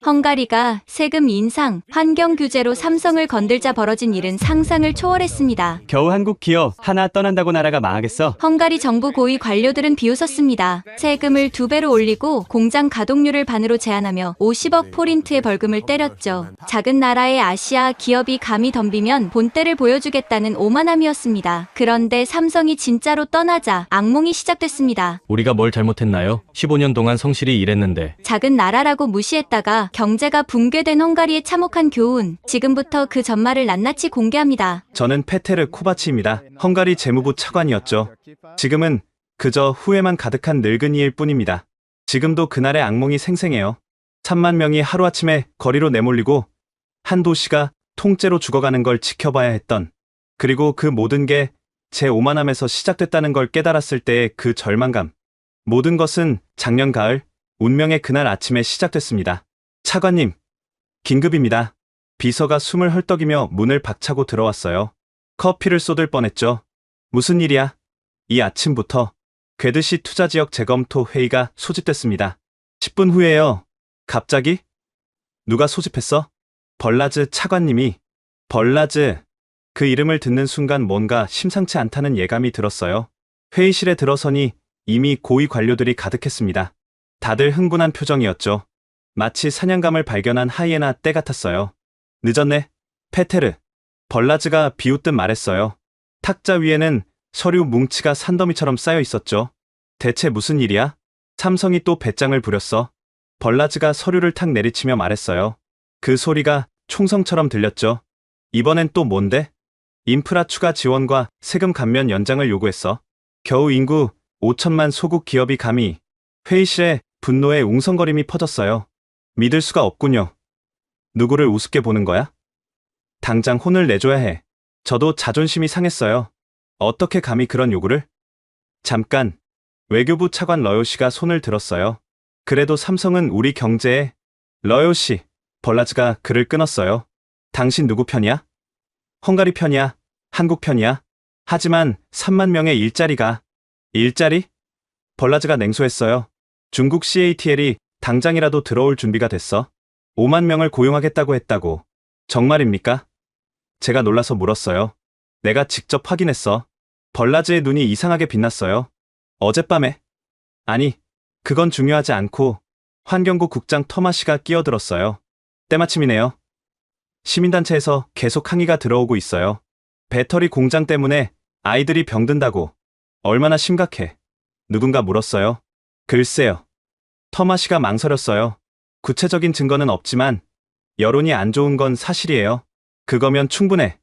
헝가리가 세금 인상, 환경 규제로 삼성을 건들자 벌어진 일은 상상을 초월했습니다. 겨우 한국 기업 하나 떠난다고 나라가 망하겠어? 헝가리 정부 고위 관료들은 비웃었습니다. 세금을 2배로 올리고 공장 가동률을 반으로 제한하며 50억 포린트의 벌금을 때렸죠. 작은 나라의 아시아 기업이 감히 덤비면 본때를 보여주겠다는 오만함이었습니다. 그런데 삼성이 진짜로 떠나자 악몽이 시작됐습니다. 우리가 뭘 잘못했나요? 15년 동안 성실히 일했는데. 작은 나라라고 무시했다가 경제가 붕괴된 헝가리의 참혹한 교훈. 지금부터 그 전말을 낱낱이 공개합니다. 저는 페테르 코바치입니다. 헝가리 재무부 차관이었죠. 지금은 그저 후회만 가득한 늙은이일 뿐입니다. 지금도 그날의 악몽이 생생해요. 3만 명이 하루아침에 거리로 내몰리고 한 도시가 통째로 죽어가는 걸 지켜봐야 했던, 그리고 그 모든 게 제 오만함에서 시작됐다는 걸 깨달았을 때의 그 절망감. 모든 것은 작년 가을 운명의 그날 아침에 시작됐습니다. 차관님, 긴급입니다. 비서가 숨을 헐떡이며 문을 박차고 들어왔어요. 커피를 쏟을 뻔했죠. 무슨 일이야? 이 아침부터 괴듯이 투자지역 재검토 회의가 소집됐습니다. 10분 후에요. 갑자기? 누가 소집했어? 벌라즈 차관님이. 벌라즈. 그 이름을 듣는 순간 뭔가 심상치 않다는 예감이 들었어요. 회의실에 들어서니 이미 고위 관료들이 가득했습니다. 다들 흥분한 표정이었죠. 마치 사냥감을 발견한 하이에나 떼 같았어요. 늦었네, 페테르. 벌라즈가 비웃듯 말했어요. 탁자 위에는 서류 뭉치가 산더미처럼 쌓여 있었죠. 대체 무슨 일이야? 삼성이 또 배짱을 부렸어. 벌라즈가 서류를 탁 내리치며 말했어요. 그 소리가 총성처럼 들렸죠. 이번엔 또 뭔데? 인프라 추가 지원과 세금 감면 연장을 요구했어. 겨우 인구 5천만 소국 기업이 감히. 회의실에 분노의 웅성거림이 퍼졌어요. 믿을 수가 없군요. 누구를 우습게 보는 거야? 당장 혼을 내줘야 해. 저도 자존심이 상했어요. 어떻게 감히 그런 요구를? 잠깐. 외교부 차관 러요 씨가 손을 들었어요. 그래도 삼성은 우리 경제에. 러요 씨. 벌라즈가 그를 끊었어요. 당신 누구 편이야? 헝가리 편이야? 한국 편이야? 하지만 3만 명의 일자리가. 일자리? 벌라즈가 냉소했어요. 중국 CATL이 당장이라도 들어올 준비가 됐어. 5만 명을 고용하겠다고 했다고. 정말입니까? 제가 놀라서 물었어요. 내가 직접 확인했어. 벌라즈의 눈이 이상하게 빛났어요. 어젯밤에. 아니, 그건 중요하지 않고 환경부 국장 터마시가 끼어들었어요. 때마침이네요. 시민단체에서 계속 항의가 들어오고 있어요. 배터리 공장 때문에 아이들이 병든다고. 얼마나 심각해? 누군가 물었어요. 글쎄요. 터마시가 망설였어요. 구체적인 증거는 없지만 여론이 안 좋은 건 사실이에요. 그거면 충분해.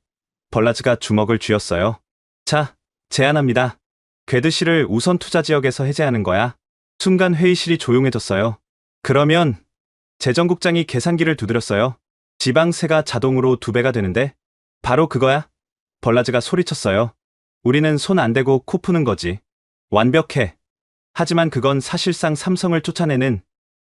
벌라즈가 주먹을 쥐었어요. 자, 제안합니다. 괴드시를 우선 투자 지역에서 해제하는 거야. 순간 회의실이 조용해졌어요. 그러면 재정국장이 계산기를 두드렸어요. 지방세가 자동으로 2배가 되는데? 바로 그거야? 벌라즈가 소리쳤어요. 우리는 손 안 대고 코 푸는 거지. 완벽해. 하지만 그건 사실상 삼성을 쫓아내는.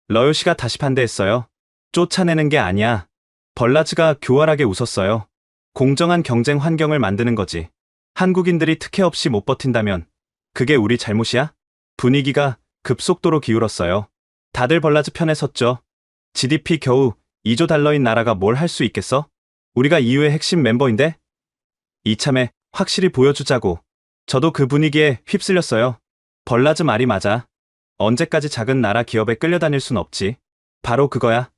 러요 씨가 다시 반대했어요. 쫓아내는 게 아니야. 벌라즈가 교활하게 웃었어요. 공정한 경쟁 환경을 만드는 거지. 한국인들이 특혜 없이 못 버틴다면 그게 우리 잘못이야? 분위기가 급속도로 기울었어요. 다들 벌라즈 편에 섰죠. GDP 겨우 2조 달러인 나라가 뭘 할 수 있겠어? 우리가 EU의 핵심 멤버인데? 이참에 확실히 보여주자고. 저도 그 분위기에 휩쓸렸어요. 벌라즈 말이 맞아. 언제까지 작은 나라 기업에 끌려다닐 순 없지. 바로 그거야.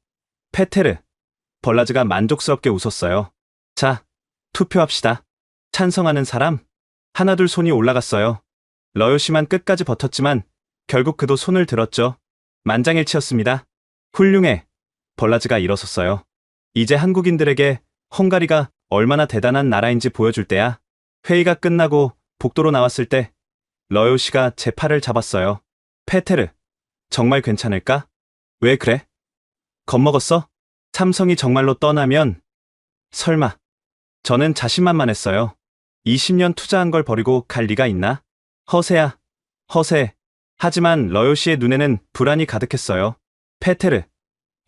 페테르. 벌라즈가 만족스럽게 웃었어요. 자, 투표합시다. 찬성하는 사람? 하나둘 손이 올라갔어요. 러요 씨만 끝까지 버텼지만 결국 그도 손을 들었죠. 만장일치였습니다. 훌륭해. 벌라즈가 일어섰어요. 이제 한국인들에게 헝가리가 얼마나 대단한 나라인지 보여줄 때야. 회의가 끝나고 복도로 나왔을 때 러요 씨가 제 팔을 잡았어요. 페테르, 정말 괜찮을까? 왜 그래? 겁먹었어? 삼성이 정말로 떠나면? 설마. 저는 자신만만했어요. 20년 투자한 걸 버리고 갈 리가 있나? 허세야. 허세. 하지만 러요 씨의 눈에는 불안이 가득했어요. 페테르,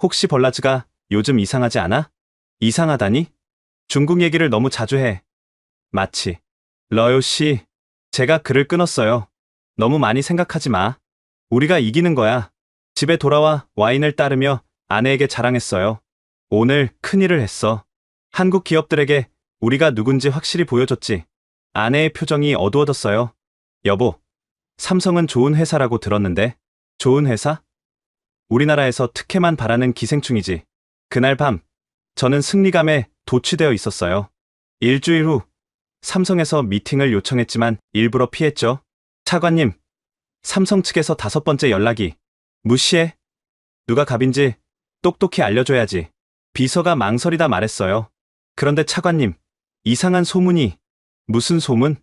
혹시 벌라즈가 요즘 이상하지 않아? 이상하다니? 중국 얘기를 너무 자주 해. 마치. 러요 씨, 제가 그를 끊었어요. 너무 많이 생각하지 마. 우리가 이기는 거야. 집에 돌아와 와인을 따르며 아내에게 자랑했어요. 오늘 큰일을 했어. 한국 기업들에게 우리가 누군지 확실히 보여줬지. 아내의 표정이 어두워졌어요. 여보, 삼성은 좋은 회사라고 들었는데. 좋은 회사? 우리나라에서 특혜만 바라는 기생충이지. 그날 밤, 저는 승리감에 도취되어 있었어요. 일주일 후, 삼성에서 미팅을 요청했지만 일부러 피했죠. 차관님, 삼성 측에서 5번째 연락이. 무시해. 누가 갑인지 똑똑히 알려줘야지. 비서가 망설이다 말했어요. 그런데 차관님, 이상한 소문이. 무슨 소문?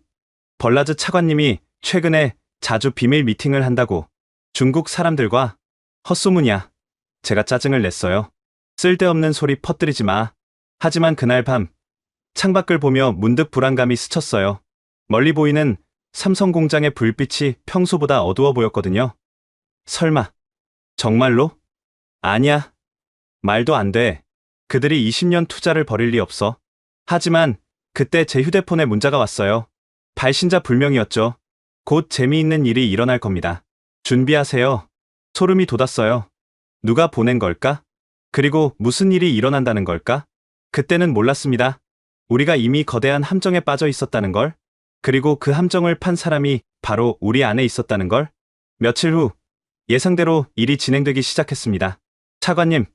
벌라즈 차관님이 최근에 자주 비밀 미팅을 한다고. 중국 사람들과. 헛소문이야. 제가 짜증을 냈어요. 쓸데없는 소리 퍼뜨리지 마. 하지만 그날 밤, 창밖을 보며 문득 불안감이 스쳤어요. 멀리 보이는 삼성 공장의 불빛이 평소보다 어두워 보였거든요. 설마, 정말로? 아니야. 말도 안 돼. 그들이 20년 투자를 벌일 리 없어. 하지만 그때 제 휴대폰에 문자가 왔어요. 발신자 불명이었죠. 곧 재미있는 일이 일어날 겁니다. 준비하세요. 소름이 돋았어요. 누가 보낸 걸까? 그리고 무슨 일이 일어난다는 걸까? 그때는 몰랐습니다. 우리가 이미 거대한 함정에 빠져 있었다는 걸. 그리고 그 함정을 판 사람이 바로 우리 안에 있었다는 걸. 며칠 후, 예상대로 일이 진행되기 시작했습니다. 차관님,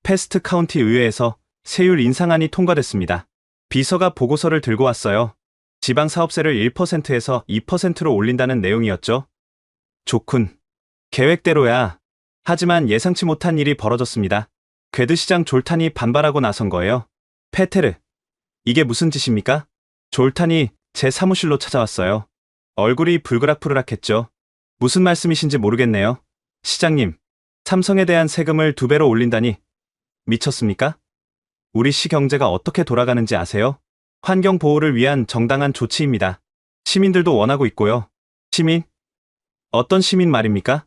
패스트 카운티 의회에서 세율 인상안이 통과됐습니다. 비서가 보고서를 들고 왔어요. 지방사업세를 1%에서 2%로 올린다는 내용이었죠. 좋군. 계획대로야. 하지만 예상치 못한 일이 벌어졌습니다. 괴드시장 졸탄이 반발하고 나선 거예요. 페테르, 이게 무슨 짓입니까? 졸탄이 제 사무실로 찾아왔어요. 얼굴이 불그락불그락했죠. 무슨 말씀이신지 모르겠네요. 시장님, 삼성에 대한 세금을 2배로 올린다니. 미쳤습니까? 우리 시 경제가 어떻게 돌아가는지 아세요? 환경 보호를 위한 정당한 조치입니다. 시민들도 원하고 있고요. 시민? 어떤 시민 말입니까?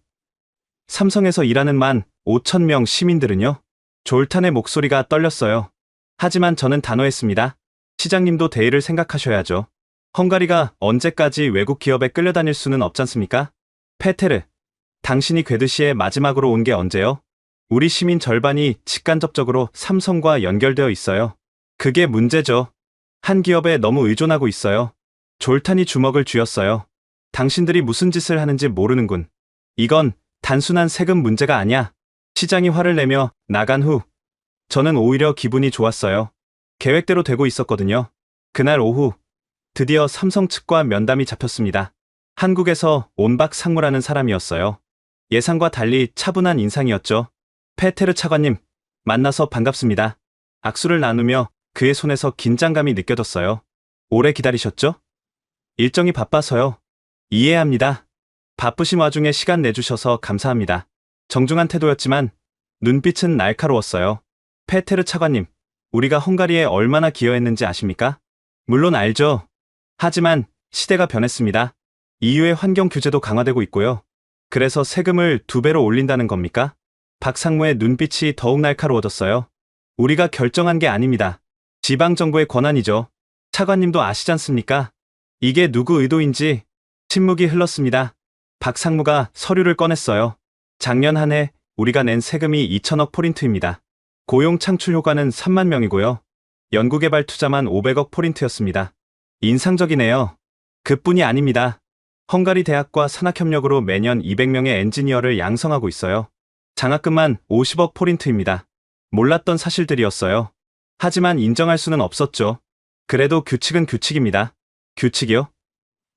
삼성에서 일하는 15,000명 시민들은요? 졸탄의 목소리가 떨렸어요. 하지만 저는 단호했습니다. 시장님도 대의를 생각하셔야죠. 헝가리가 언제까지 외국 기업에 끌려다닐 수는 없잖습니까? 페테르, 당신이 괴드시에 마지막으로 온 게 언제요? 우리 시민 절반이 직간접적으로 삼성과 연결되어 있어요. 그게 문제죠. 한 기업에 너무 의존하고 있어요. 졸탄이 주먹을 쥐었어요. 당신들이 무슨 짓을 하는지 모르는군. 이건 단순한 세금 문제가 아니야. 시장이 화를 내며 나간 후, 저는 오히려 기분이 좋았어요. 계획대로 되고 있었거든요. 그날 오후, 드디어 삼성 측과 면담이 잡혔습니다. 한국에서 온박 상무라는 사람이었어요. 예상과 달리 차분한 인상이었죠. 페테르 차관님, 만나서 반갑습니다. 악수를 나누며 그의 손에서 긴장감이 느껴졌어요. 오래 기다리셨죠? 일정이 바빠서요. 이해합니다. 바쁘신 와중에 시간 내주셔서 감사합니다. 정중한 태도였지만 눈빛은 날카로웠어요. 페테르 차관님, 우리가 헝가리에 얼마나 기여했는지 아십니까? 물론 알죠. 하지만 시대가 변했습니다. EU의 환경 규제도 강화되고 있고요. 그래서 세금을 2배로 올린다는 겁니까? 박 상무의 눈빛이 더욱 날카로워졌어요. 우리가 결정한 게 아닙니다. 지방정부의 권한이죠. 차관님도 아시지 않습니까? 이게 누구 의도인지. 침묵이 흘렀습니다. 박 상무가 서류를 꺼냈어요. 작년 한 해 우리가 낸 세금이 2천억 포린트입니다. 고용 창출 효과는 3만 명이고요. 연구개발 투자만 500억 포린트였습니다. 인상적이네요. 그뿐이 아닙니다. 헝가리 대학과 산학협력으로 매년 200명의 엔지니어를 양성하고 있어요. 장학금만 50억 포린트입니다. 몰랐던 사실들이었어요. 하지만 인정할 수는 없었죠. 그래도 규칙은 규칙입니다. 규칙이요?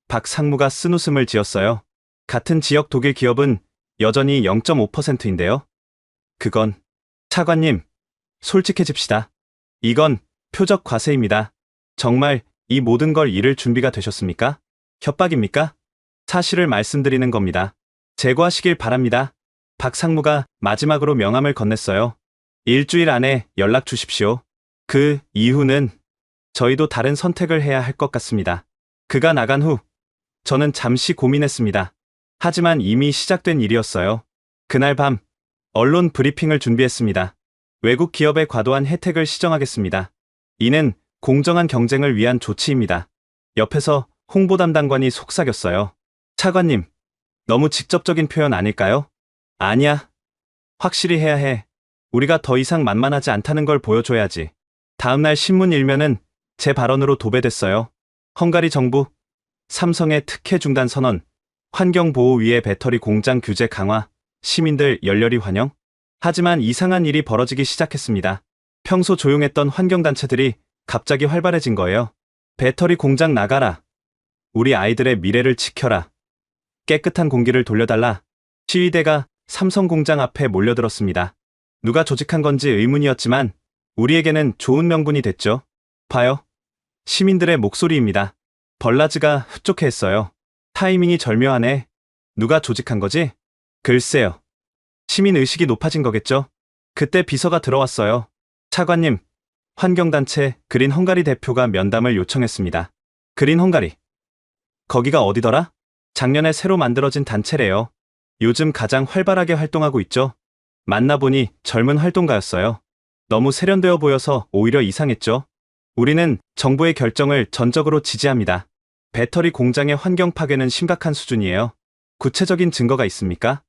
박 상무가 쓴웃음을 지었어요. 같은 지역 독일 기업은 여전히 0.5%인데요. 그건, 차관님, 솔직해집시다. 이건 표적 과세입니다. 정말 이 모든 걸 잃을 준비가 되셨습니까? 협박입니까? 사실을 말씀드리는 겁니다. 제거하시길 바랍니다. 박 상무가 마지막으로 명함을 건넸어요. 일주일 안에 연락 주십시오. 그 이후는 저희도 다른 선택을 해야 할 것 같습니다. 그가 나간 후 저는 잠시 고민했습니다. 하지만 이미 시작된 일이었어요. 그날 밤 언론 브리핑을 준비했습니다. 외국 기업의 과도한 혜택을 시정하겠습니다. 이는 공정한 경쟁을 위한 조치입니다. 옆에서 홍보 담당관이 속삭였어요. 차관님, 너무 직접적인 표현 아닐까요? 아니야. 확실히 해야 해. 우리가 더 이상 만만하지 않다는 걸 보여줘야지. 다음날 신문 일면은 제 발언으로 도배됐어요. 헝가리 정부, 삼성의 특혜 중단 선언, 환경보호위의 배터리 공장 규제 강화, 시민들 열렬히 환영. 하지만 이상한 일이 벌어지기 시작했습니다. 평소 조용했던 환경단체들이 갑자기 활발해진 거예요. 배터리 공장 나가라. 우리 아이들의 미래를 지켜라. 깨끗한 공기를 돌려달라. 시위대가 삼성 공장 앞에 몰려들었습니다. 누가 조직한 건지 의문이었지만 우리에게는 좋은 명분이 됐죠. 봐요. 시민들의 목소리입니다. 벌라즈가 흡족해했어요. 타이밍이 절묘하네. 누가 조직한 거지? 글쎄요. 시민의식이 높아진 거겠죠? 그때 비서가 들어왔어요. 차관님, 환경단체 그린 헝가리 대표가 면담을 요청했습니다. 그린 헝가리. 거기가 어디더라? 작년에 새로 만들어진 단체래요. 요즘 가장 활발하게 활동하고 있죠. 만나보니 젊은 활동가였어요. 너무 세련되어 보여서 오히려 이상했죠. 우리는 정부의 결정을 전적으로 지지합니다. 배터리 공장의 환경 파괴는 심각한 수준이에요. 구체적인 증거가 있습니까?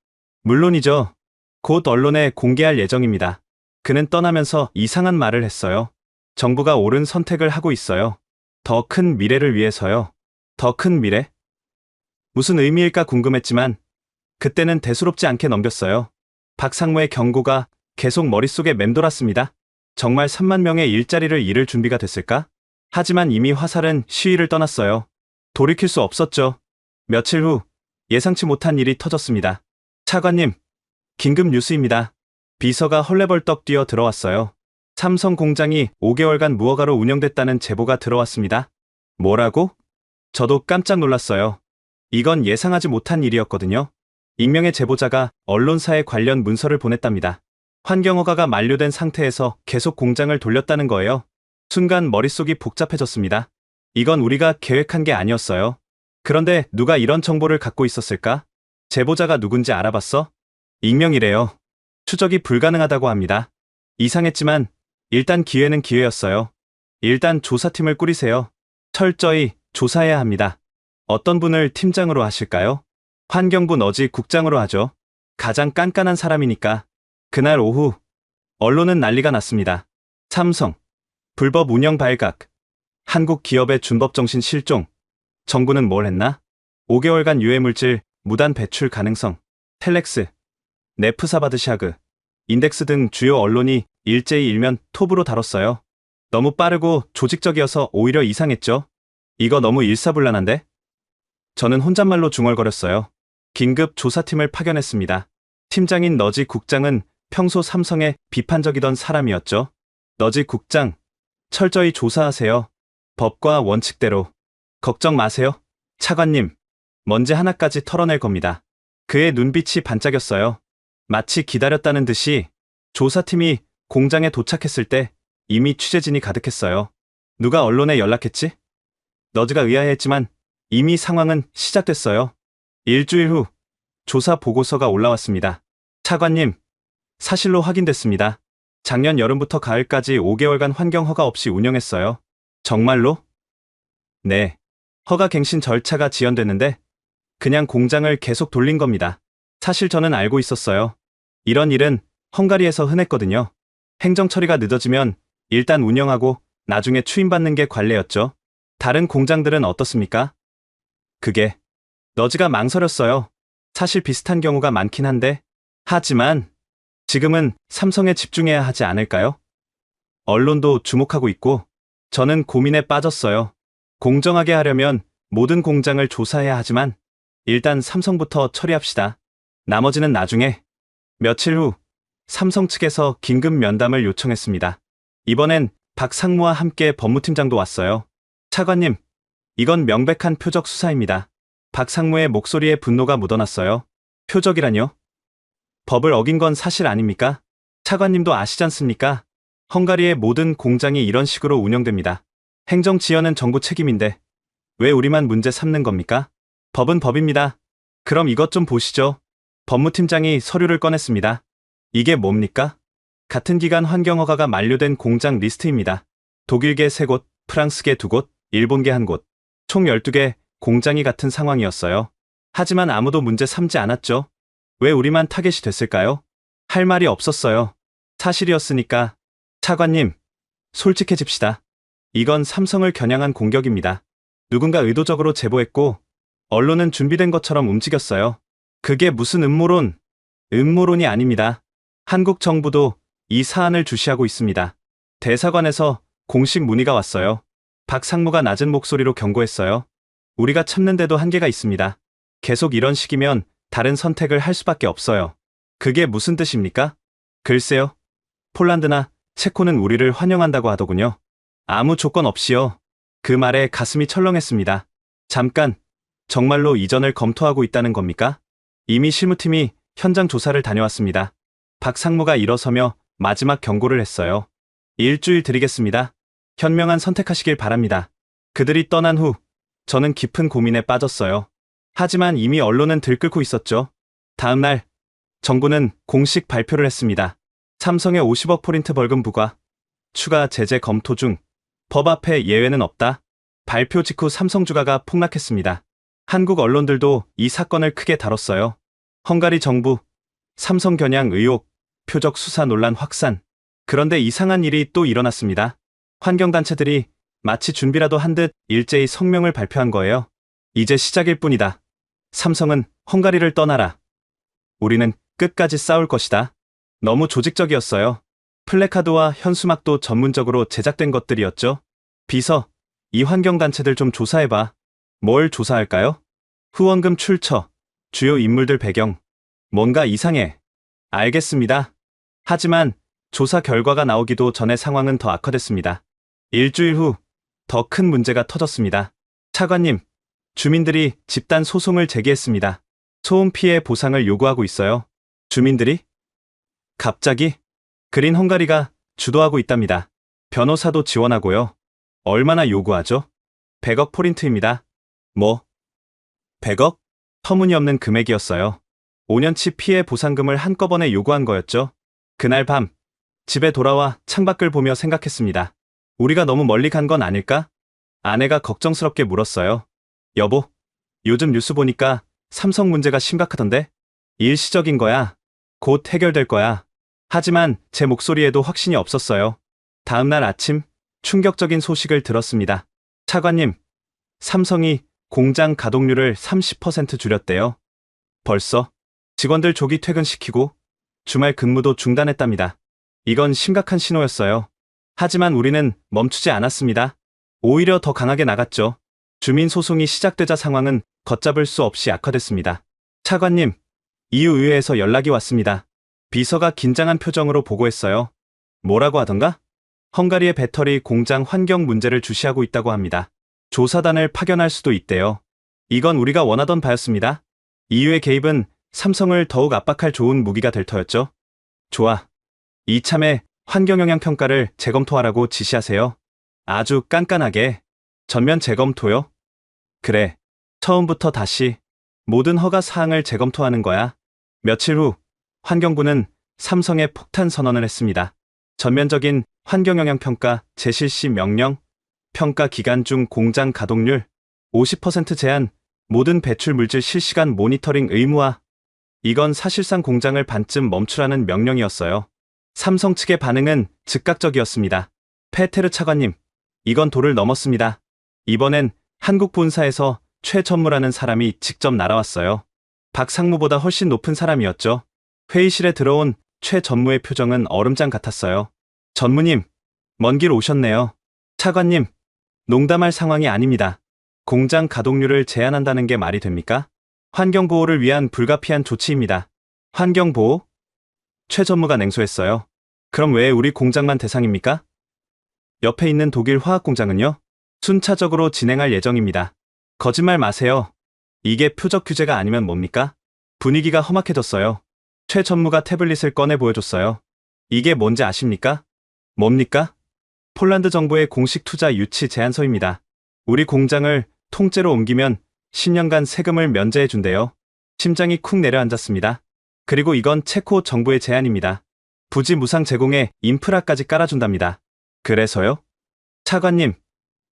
물론이죠. 곧 언론에 공개할 예정입니다. 그는 떠나면서 이상한 말을 했어요. 정부가 옳은 선택을 하고 있어요. 더 큰 미래를 위해서요. 더 큰 미래? 무슨 의미일까 궁금했지만 그때는 대수롭지 않게 넘겼어요. 박상무의 경고가 계속 머릿속에 맴돌았습니다. 정말 3만 명의 일자리를 잃을 준비가 됐을까? 하지만 이미 화살은 시위를 떠났어요. 돌이킬 수 없었죠. 며칠 후 예상치 못한 일이 터졌습니다. 차관님, 긴급 뉴스입니다. 비서가 헐레벌떡 뛰어 들어왔어요. 삼성 공장이 5개월간 무허가로 운영됐다는 제보가 들어왔습니다. 뭐라고? 저도 깜짝 놀랐어요. 이건 예상하지 못한 일이었거든요. 익명의 제보자가 언론사에 관련 문서를 보냈답니다. 환경허가가 만료된 상태에서 계속 공장을 돌렸다는 거예요. 순간 머릿속이 복잡해졌습니다. 이건 우리가 계획한 게 아니었어요. 그런데 누가 이런 정보를 갖고 있었을까? 제보자가 누군지 알아봤어? 익명이래요. 추적이 불가능하다고 합니다. 이상했지만 일단 기회는 기회였어요. 일단 조사팀을 꾸리세요. 철저히 조사해야 합니다. 어떤 분을 팀장으로 하실까요? 환경부 너지 국장으로 하죠. 가장 깐깐한 사람이니까. 그날 오후 언론은 난리가 났습니다. 삼성, 불법 운영 발각, 한국 기업의 준법정신 실종. 정부는 뭘 했나? 5개월간 유해물질 무단 배출 가능성, 텔렉스, 네프사바드샤그, 인덱스 등 주요 언론이 일제히 일면 톱으로 다뤘어요. 너무 빠르고 조직적이어서 오히려 이상했죠. 이거 너무 일사불란한데? 저는 혼잣말로 중얼거렸어요. 긴급 조사팀을 파견했습니다. 팀장인 너지 국장은 평소 삼성에 비판적이던 사람이었죠. 너지 국장, 철저히 조사하세요. 법과 원칙대로. 걱정 마세요. 차관님, 먼지 하나까지 털어낼 겁니다. 그의 눈빛이 반짝였어요. 마치 기다렸다는 듯이. 조사팀이 공장에 도착했을 때 이미 취재진이 가득했어요. 누가 언론에 연락했지? 너지가 의아해했지만 이미 상황은 시작됐어요. 일주일 후 조사 보고서가 올라왔습니다. 차관님, 사실로 확인됐습니다. 작년 여름부터 가을까지 5개월간 환경허가 없이 운영했어요. 정말로? 네. 허가 갱신 절차가 지연됐는데 그냥 공장을 계속 돌린 겁니다. 사실 저는 알고 있었어요. 이런 일은 헝가리에서 흔했거든요. 행정 처리가 늦어지면 일단 운영하고 나중에 추임받는 게 관례였죠. 다른 공장들은 어떻습니까? 그게 너지가 망설였어요. 사실 비슷한 경우가 많긴 한데 하지만 지금은 삼성에 집중해야 하지 않을까요? 언론도 주목하고 있고 저는 고민에 빠졌어요. 공정하게 하려면 모든 공장을 조사해야 하지만 일단 삼성부터 처리합시다. 나머지는 나중에. 며칠 후 삼성 측에서 긴급 면담을 요청했습니다. 이번엔 박상무와 함께 법무팀장도 왔어요. 차관님, 이건 명백한 표적 수사입니다. 박상무의 목소리에 분노가 묻어났어요. 표적이라뇨? 법을 어긴 건 사실 아닙니까? 차관님도 아시지 않습니까? 헝가리의 모든 공장이 이런 식으로 운영됩니다. 행정 지연은 정부 책임인데 왜 우리만 문제 삼는 겁니까? 법은 법입니다. 그럼 이것 좀 보시죠. 법무팀장이 서류를 꺼냈습니다. 이게 뭡니까? 같은 기간 환경허가가 만료된 공장 리스트입니다. 독일계 3곳, 프랑스계 2곳, 일본계 1곳. 총 12개 공장이 같은 상황이었어요. 하지만 아무도 문제 삼지 않았죠. 왜 우리만 타겟이 됐을까요? 할 말이 없었어요. 사실이었으니까. 차관님, 솔직해집시다. 이건 삼성을 겨냥한 공격입니다. 누군가 의도적으로 제보했고, 언론은 준비된 것처럼 움직였어요. 그게 무슨 음모론? 음모론이 아닙니다. 한국 정부도 이 사안을 주시하고 있습니다. 대사관에서 공식 문의가 왔어요. 박 상무가 낮은 목소리로 경고했어요. 우리가 참는데도 한계가 있습니다. 계속 이런 식이면 다른 선택을 할 수밖에 없어요. 그게 무슨 뜻입니까? 글쎄요. 폴란드나 체코는 우리를 환영한다고 하더군요. 아무 조건 없이요. 그 말에 가슴이 철렁했습니다. 잠깐, 정말로 이전을 검토하고 있다는 겁니까? 이미 실무팀이 현장 조사를 다녀왔습니다. 박 상무가 일어서며 마지막 경고를 했어요. 일주일 드리겠습니다. 현명한 선택하시길 바랍니다. 그들이 떠난 후 저는 깊은 고민에 빠졌어요. 하지만 이미 언론은 들끓고 있었죠. 다음 날 정부는 공식 발표를 했습니다. 삼성의 50억 포인트 벌금 부과, 추가 제재 검토 중, 법 앞에 예외는 없다. 발표 직후 삼성 주가가 폭락했습니다. 한국 언론들도 이 사건을 크게 다뤘어요. 헝가리 정부, 삼성 겨냥 의혹, 표적 수사 논란 확산. 그런데 이상한 일이 또 일어났습니다. 환경단체들이 마치 준비라도 한 듯 일제히 성명을 발표한 거예요. 이제 시작일 뿐이다. 삼성은 헝가리를 떠나라. 우리는 끝까지 싸울 것이다. 너무 조직적이었어요. 플래카드와 현수막도 전문적으로 제작된 것들이었죠. 비서, 이 환경단체들 좀 조사해봐. 뭘 조사할까요? 후원금 출처, 주요 인물들 배경. 뭔가 이상해. 알겠습니다. 하지만 조사 결과가 나오기도 전에 상황은 더 악화됐습니다. 일주일 후 더 큰 문제가 터졌습니다. 차관님, 주민들이 집단 소송을 제기했습니다. 소음 피해 보상을 요구하고 있어요. 주민들이? 갑자기? 그린 헝가리가 주도하고 있답니다. 변호사도 지원하고요. 얼마나 요구하죠? 100억 포인트입니다. 뭐? 100억? 터무니없는 금액이었어요. 5년치 피해 보상금을 한꺼번에 요구한 거였죠. 그날 밤 집에 돌아와 창밖을 보며 생각했습니다. 우리가 너무 멀리 간 건 아닐까? 아내가 걱정스럽게 물었어요. 여보, 요즘 뉴스 보니까 삼성 문제가 심각하던데? 일시적인 거야. 곧 해결될 거야. 하지만 제 목소리에도 확신이 없었어요. 다음 날 아침 충격적인 소식을 들었습니다. 차관님, 삼성이 공장 가동률을 30% 줄였대요. 벌써? 직원들 조기 퇴근시키고 주말 근무도 중단했답니다. 이건 심각한 신호였어요. 하지만 우리는 멈추지 않았습니다. 오히려 더 강하게 나갔죠. 주민 소송이 시작되자 상황은 걷잡을 수 없이 악화됐습니다. 차관님, EU 의회에서 연락이 왔습니다. 비서가 긴장한 표정으로 보고했어요. 뭐라고 하던가? 헝가리의 배터리 공장 환경 문제를 주시하고 있다고 합니다. 조사단을 파견할 수도 있대요. 이건 우리가 원하던 바였습니다. EU의 개입은 삼성을 더욱 압박할 좋은 무기가 될 터였죠. 좋아. 이참에 환경영향평가를 재검토하라고 지시하세요. 아주 깐깐하게. 전면 재검토요? 그래. 처음부터 다시 모든 허가 사항을 재검토하는 거야. 며칠 후 환경부는 삼성에 폭탄 선언을 했습니다. 전면적인 환경영향평가 재실시 명령, 평가 기간 중 공장 가동률 50% 제한, 모든 배출 물질 실시간 모니터링 의무화. 이건 사실상 공장을 반쯤 멈추라는 명령이었어요. 삼성 측의 반응은 즉각적이었습니다. 페테르 차관님, 이건 도를 넘었습니다. 이번엔 한국 본사에서 최전무라는 사람이 직접 날아왔어요. 박 상무보다 훨씬 높은 사람이었죠. 회의실에 들어온 최전무의 표정은 얼음장 같았어요. 전무님, 먼 길 오셨네요. 차관님, 농담할 상황이 아닙니다. 공장 가동률을 제한한다는 게 말이 됩니까? 환경보호를 위한 불가피한 조치입니다. 환경보호? 최 전무가 냉소했어요. 그럼 왜 우리 공장만 대상입니까? 옆에 있는 독일 화학공장은요? 순차적으로 진행할 예정입니다. 거짓말 마세요. 이게 표적 규제가 아니면 뭡니까? 분위기가 험악해졌어요. 최 전무가 태블릿을 꺼내 보여줬어요. 이게 뭔지 아십니까? 뭡니까? 폴란드 정부의 공식 투자 유치 제안서입니다. 우리 공장을 통째로 옮기면 10년간 세금을 면제해준대요. 심장이 쿵 내려앉았습니다. 그리고 이건 체코 정부의 제안입니다. 부지 무상 제공에 인프라까지 깔아준답니다. 그래서요? 차관님,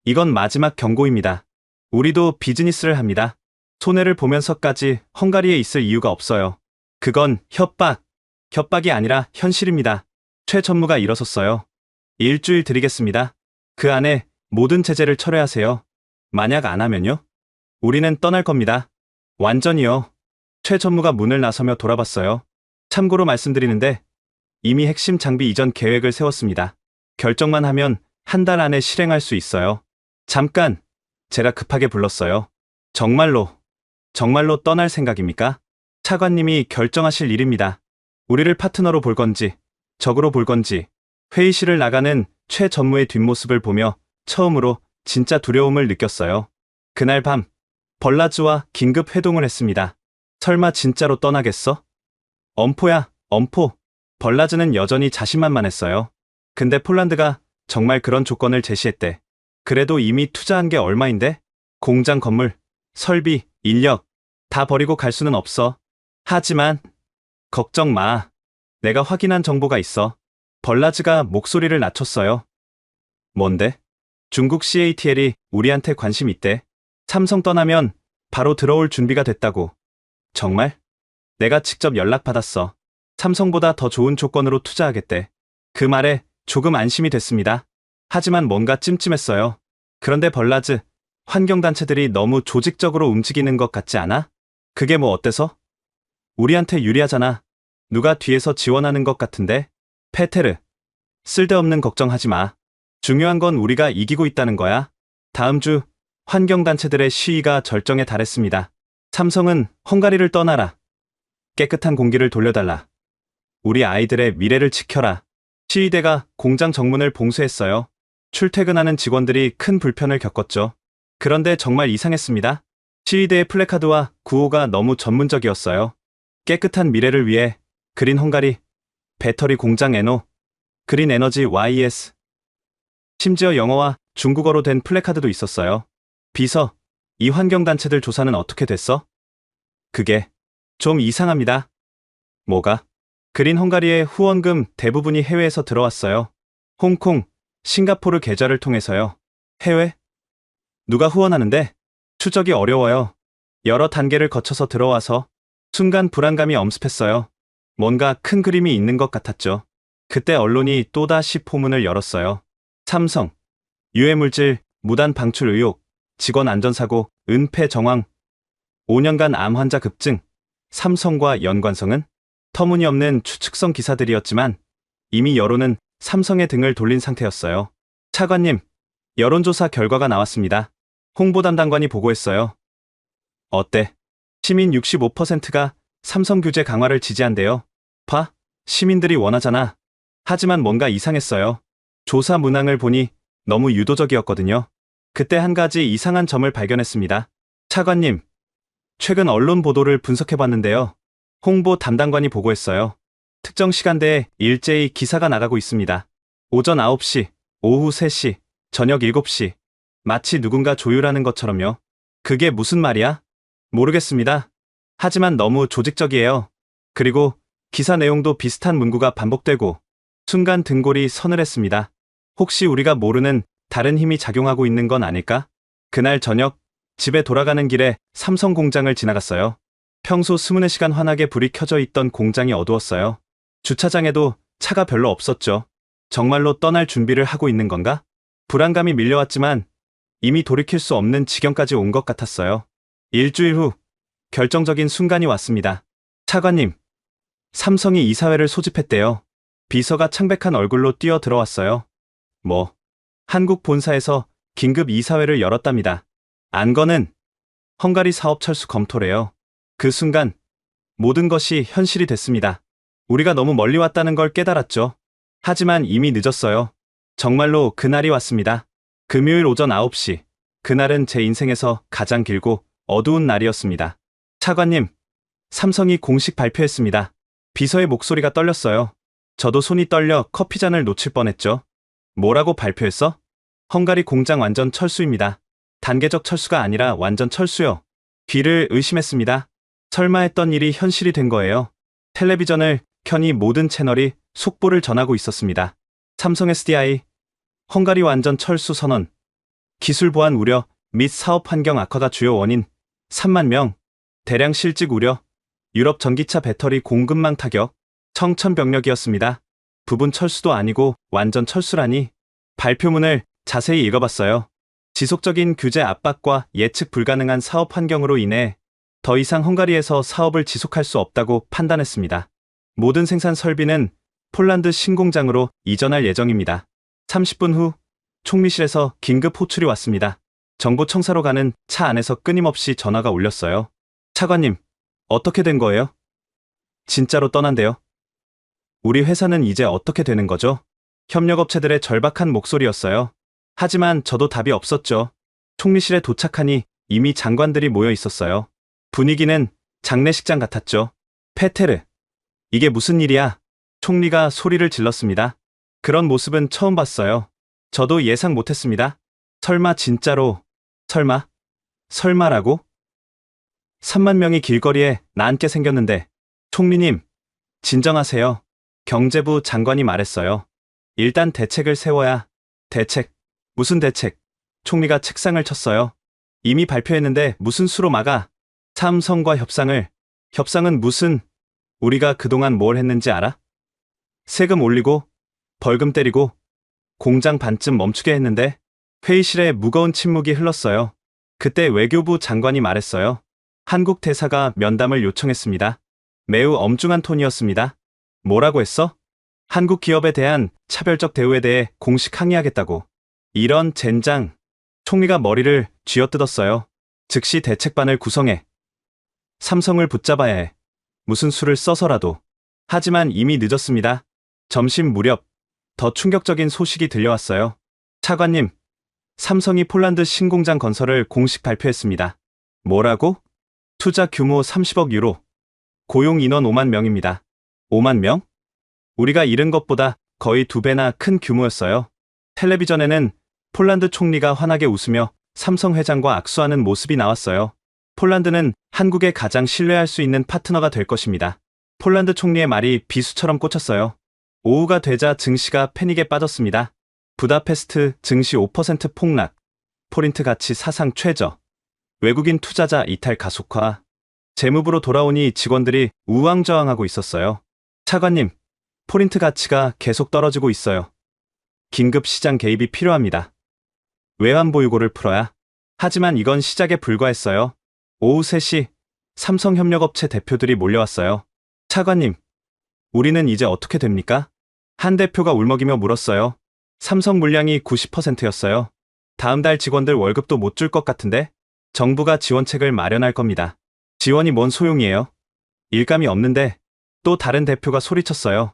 이건 마지막 경고입니다. 우리도 비즈니스를 합니다. 손해를 보면서까지 헝가리에 있을 이유가 없어요. 그건 협박이 아니라 현실입니다. 최 전무가 일어섰어요. 일주일 드리겠습니다. 그 안에 모든 제재를 철회하세요. 만약 안 하면요? 우리는 떠날 겁니다. 완전히요. 최 전무가 문을 나서며 돌아봤어요. 참고로 말씀드리는데 이미 핵심 장비 이전 계획을 세웠습니다. 결정만 하면 한 달 안에 실행할 수 있어요. 잠깐, 제가 급하게 불렀어요. 정말로 떠날 생각입니까? 차관님이 결정하실 일입니다. 우리를 파트너로 볼 건지, 적으로 볼 건지. 회의실을 나가는 최 전무의 뒷모습을 보며 처음으로 진짜 두려움을 느꼈어요. 그날 밤, 벌라즈와 긴급 회동을 했습니다. 설마 진짜로 떠나겠어? 엄포야, 엄포. 벌라즈는 여전히 자신만만했어요. 근데 폴란드가 정말 그런 조건을 제시했대. 그래도 이미 투자한 게 얼마인데? 공장 건물, 설비, 인력 다 버리고 갈 수는 없어. 하지만 걱정 마. 내가 확인한 정보가 있어. 벌라즈가 목소리를 낮췄어요. 뭔데? 중국 CATL이 우리한테 관심 있대. 삼성 떠나면 바로 들어올 준비가 됐다고. 정말? 내가 직접 연락받았어. 삼성보다 더 좋은 조건으로 투자하겠대. 그 말에 조금 안심이 됐습니다. 하지만 뭔가 찜찜했어요. 그런데 벌라즈, 환경단체들이 너무 조직적으로 움직이는 것 같지 않아? 그게 뭐 어때서? 우리한테 유리하잖아. 누가 뒤에서 지원하는 것 같은데? 페테르, 쓸데없는 걱정하지 마. 중요한 건 우리가 이기고 있다는 거야. 다음 주 환경단체들의 시위가 절정에 달했습니다. 삼성은 헝가리를 떠나라. 깨끗한 공기를 돌려달라. 우리 아이들의 미래를 지켜라. 시위대가 공장 정문을 봉쇄했어요. 출퇴근하는 직원들이 큰 불편을 겪었죠. 그런데 정말 이상했습니다. 시위대의 플래카드와 구호가 너무 전문적이었어요. 깨끗한 미래를 위해 그린 헝가리, 배터리 공장 에노, 그린 에너지 YS. 심지어 영어와 중국어로 된 플래카드도 있었어요. 비서, 이 환경단체들 조사는 어떻게 됐어? 그게 좀 이상합니다. 뭐가? 그린 헝가리의 후원금 대부분이 해외에서 들어왔어요. 홍콩, 싱가포르 계좌를 통해서요. 해외? 누가 후원하는데? 추적이 어려워요. 여러 단계를 거쳐서 들어와서 순간 불안감이 엄습했어요. 뭔가 큰 그림이 있는 것 같았죠. 그때 언론이 또다시 포문을 열었어요. 삼성, 유해물질, 무단 방출 의혹, 직원 안전사고, 은폐 정황, 5년간 암 환자 급증, 삼성과 연관성은? 터무니없는 추측성 기사들이었지만 이미 여론은 삼성의 등을 돌린 상태였어요. 차관님, 여론조사 결과가 나왔습니다. 홍보 담당관이 보고했어요. 어때? 시민 65%가 삼성 규제 강화를 지지한대요. 봐, 시민들이 원하잖아. 하지만 뭔가 이상했어요. 조사 문항을 보니 너무 유도적이었거든요. 그때 한 가지 이상한 점을 발견했습니다. 차관님, 최근 언론 보도를 분석해봤는데요. 홍보 담당관이 보고했어요. 특정 시간대에 일제히 기사가 나가고 있습니다. 오전 9시, 오후 3시, 저녁 7시. 마치 누군가 조율하는 것처럼요. 그게 무슨 말이야? 모르겠습니다. 하지만 너무 조직적이에요. 그리고 기사 내용도 비슷한 문구가 반복되고 순간 등골이 서늘했습니다. 혹시 우리가 모르는 다른 힘이 작용하고 있는 건 아닐까? 그날 저녁 집에 돌아가는 길에 삼성 공장을 지나갔어요. 평소 24시간 환하게 불이 켜져 있던 공장이 어두웠어요. 주차장에도 차가 별로 없었죠. 정말로 떠날 준비를 하고 있는 건가? 불안감이 밀려왔지만 이미 돌이킬 수 없는 지경까지 온 것 같았어요. 일주일 후 결정적인 순간이 왔습니다. 차관님, 삼성이 이사회를 소집했대요. 비서가 창백한 얼굴로 뛰어 들어왔어요. 한국 본사에서 긴급 이사회를 열었답니다. 안건은 헝가리 사업 철수 검토래요. 그 순간 모든 것이 현실이 됐습니다. 우리가 너무 멀리 왔다는 걸 깨달았죠. 하지만 이미 늦었어요. 정말로 그날이 왔습니다. 금요일 오전 9시. 그날은 제 인생에서 가장 길고 어두운 날이었습니다. 차관님, 삼성이 공식 발표했습니다. 비서의 목소리가 떨렸어요. 저도 손이 떨려 커피잔을 놓칠 뻔했죠. 뭐라고 발표했어? 헝가리 공장 완전 철수입니다. 단계적 철수가 아니라 완전 철수요. 귀를 의심했습니다. 설마 했던 일이 현실이 된 거예요. 텔레비전을 켜니 모든 채널이 속보를 전하고 있었습니다. 삼성 SDI, 헝가리 완전 철수 선언, 기술 보안 우려 및 사업 환경 악화가 주요 원인, 3만 명, 대량 실직 우려, 유럽 전기차 배터리 공급망 타격, 청천벽력이었습니다. 부분 철수도 아니고 완전 철수라니. 발표문을 자세히 읽어봤어요. 지속적인 규제 압박과 예측 불가능한 사업 환경으로 인해 더 이상 헝가리에서 사업을 지속할 수 없다고 판단했습니다. 모든 생산 설비는 폴란드 신공장으로 이전할 예정입니다. 30분 후 총리실에서 긴급 호출이 왔습니다. 정보 청사로 가는 차 안에서 끊임없이 전화가 울렸어요. 차관님, 어떻게 된 거예요? 진짜로 떠난대요. 우리 회사는 이제 어떻게 되는 거죠? 협력업체들의 절박한 목소리였어요. 하지만 저도 답이 없었죠. 총리실에 도착하니 이미 장관들이 모여 있었어요. 분위기는 장례식장 같았죠. 페테르, 이게 무슨 일이야? 총리가 소리를 질렀습니다. 그런 모습은 처음 봤어요. 저도 예상 못했습니다. 설마 진짜로, 설마라고? 3만 명이 길거리에 나앉게 생겼는데, 총리님, 진정하세요. 경제부 장관이 말했어요. 일단 대책을 세워야. 대책? 무슨 대책? 총리가 책상을 쳤어요. 이미 발표했는데 무슨 수로 막아? 삼성과 협상은 무슨, 우리가 그동안 뭘 했는지 알아? 세금 올리고, 벌금 때리고, 공장 반쯤 멈추게 했는데, 회의실에 무거운 침묵이 흘렀어요. 그때 외교부 장관이 말했어요. 한국 대사가 면담을 요청했습니다. 매우 엄중한 톤이었습니다. 뭐라고 했어? 한국 기업에 대한 차별적 대우에 대해 공식 항의하겠다고. 이런 젠장. 총리가 머리를 쥐어뜯었어요. 즉시 대책반을 구성해. 삼성을 붙잡아야 해. 무슨 수를 써서라도. 하지만 이미 늦었습니다. 점심 무렵 더 충격적인 소식이 들려왔어요. 차관님, 삼성이 폴란드 신공장 건설을 공식 발표했습니다. 뭐라고? 투자 규모 30억 유로. 고용 인원 5만 명입니다. 5만 명? 우리가 잃은 것보다 거의 2배나 큰 규모였어요. 텔레비전에는 폴란드 총리가 환하게 웃으며 삼성 회장과 악수하는 모습이 나왔어요. 폴란드는 한국의 가장 신뢰할 수 있는 파트너가 될 것입니다. 폴란드 총리의 말이 비수처럼 꽂혔어요. 오후가 되자 증시가 패닉에 빠졌습니다. 부다페스트 증시 5% 폭락, 포린트 가치 사상 최저, 외국인 투자자 이탈 가속화, 재무부로 돌아오니 직원들이 우왕좌왕하고 있었어요. 차관님, 포린트 가치가 계속 떨어지고 있어요. 긴급 시장 개입이 필요합니다. 외환 보유고를 풀어야. 하지만 이건 시작에 불과했어요. 오후 3시 삼성협력업체 대표들이 몰려왔어요. 차관님, 우리는 이제 어떻게 됩니까? 한 대표가 울먹이며 물었어요. 삼성 물량이 90%였어요. 다음 달 직원들 월급도 못 줄 것 같은데? 정부가 지원책을 마련할 겁니다. 지원이 뭔 소용이에요? 일감이 없는데. 또 다른 대표가 소리쳤어요.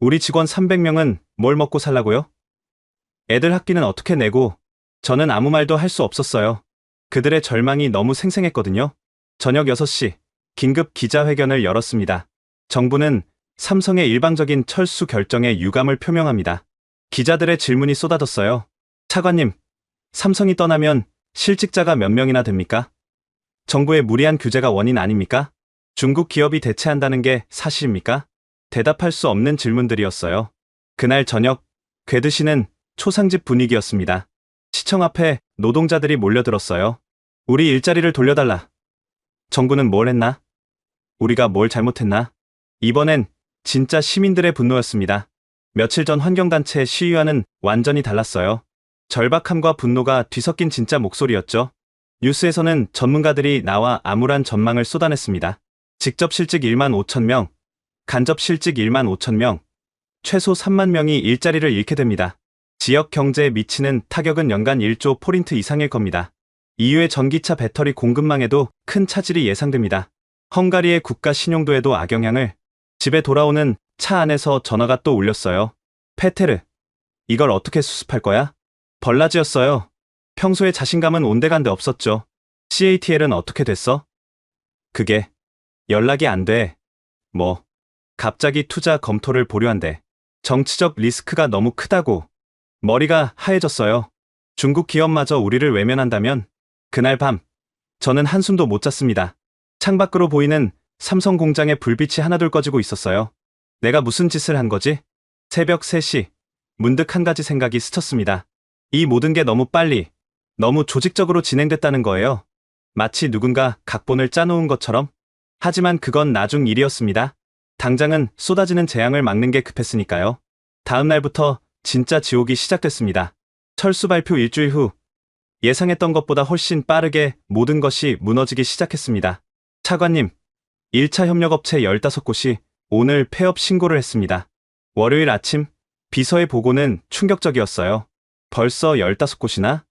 우리 직원 300명은 뭘 먹고 살라고요? 애들 학비는 어떻게 내고. 저는 아무 말도 할 수 없었어요. 그들의 절망이 너무 생생했거든요. 저녁 6시 긴급 기자회견을 열었습니다. 정부는 삼성의 일방적인 철수 결정에 유감을 표명합니다. 기자들의 질문이 쏟아졌어요. 차관님, 삼성이 떠나면 실직자가 몇 명이나 됩니까? 정부의 무리한 규제가 원인 아닙니까? 중국 기업이 대체한다는 게 사실입니까? 대답할 수 없는 질문들이었어요. 그날 저녁, 괴드시는 초상집 분위기였습니다. 시청 앞에 노동자들이 몰려들었어요. 우리 일자리를 돌려달라. 정부는 뭘 했나? 우리가 뭘 잘못했나? 이번엔 진짜 시민들의 분노였습니다. 며칠 전 환경단체 시위와는 완전히 달랐어요. 절박함과 분노가 뒤섞인 진짜 목소리였죠. 뉴스에서는 전문가들이 나와 암울한 전망을 쏟아냈습니다. 직접 실직 1만 5천 명, 간접 실직 1만 5천 명, 최소 3만 명이 일자리를 잃게 됩니다. 지역 경제에 미치는 타격은 연간 1조 포린트 이상일 겁니다. EU의 전기차 배터리 공급망에도 큰 차질이 예상됩니다. 헝가리의 국가 신용도에도 악영향을. 집에 돌아오는 차 안에서 전화가 또 울렸어요. 페테르, 이걸 어떻게 수습할 거야? 벌라지였어요. 평소에 자신감은 온데간데 없었죠. CATL은 어떻게 됐어? 그게 연락이 안 돼. 뭐, 갑자기 투자 검토를 보류한대. 정치적 리스크가 너무 크다고. 머리가 하얘졌어요. 중국 기업마저 우리를 외면한다면? 그날 밤, 저는 한숨도 못 잤습니다. 창밖으로 보이는 삼성 공장의 불빛이 하나둘 꺼지고 있었어요. 내가 무슨 짓을 한 거지? 새벽 3시, 문득 한 가지 생각이 스쳤습니다. 이 모든 게 너무 빨리, 너무 조직적으로 진행됐다는 거예요. 마치 누군가 각본을 짜놓은 것처럼. 하지만 그건 나중 일이었습니다. 당장은 쏟아지는 재앙을 막는 게 급했으니까요. 다음 날부터 진짜 지옥이 시작됐습니다. 철수 발표 일주일 후 예상했던 것보다 훨씬 빠르게 모든 것이 무너지기 시작했습니다. 차관님, 1차 협력업체 15곳이 오늘 폐업 신고를 했습니다. 월요일 아침 비서의 보고는 충격적이었어요. 벌써 15곳이나?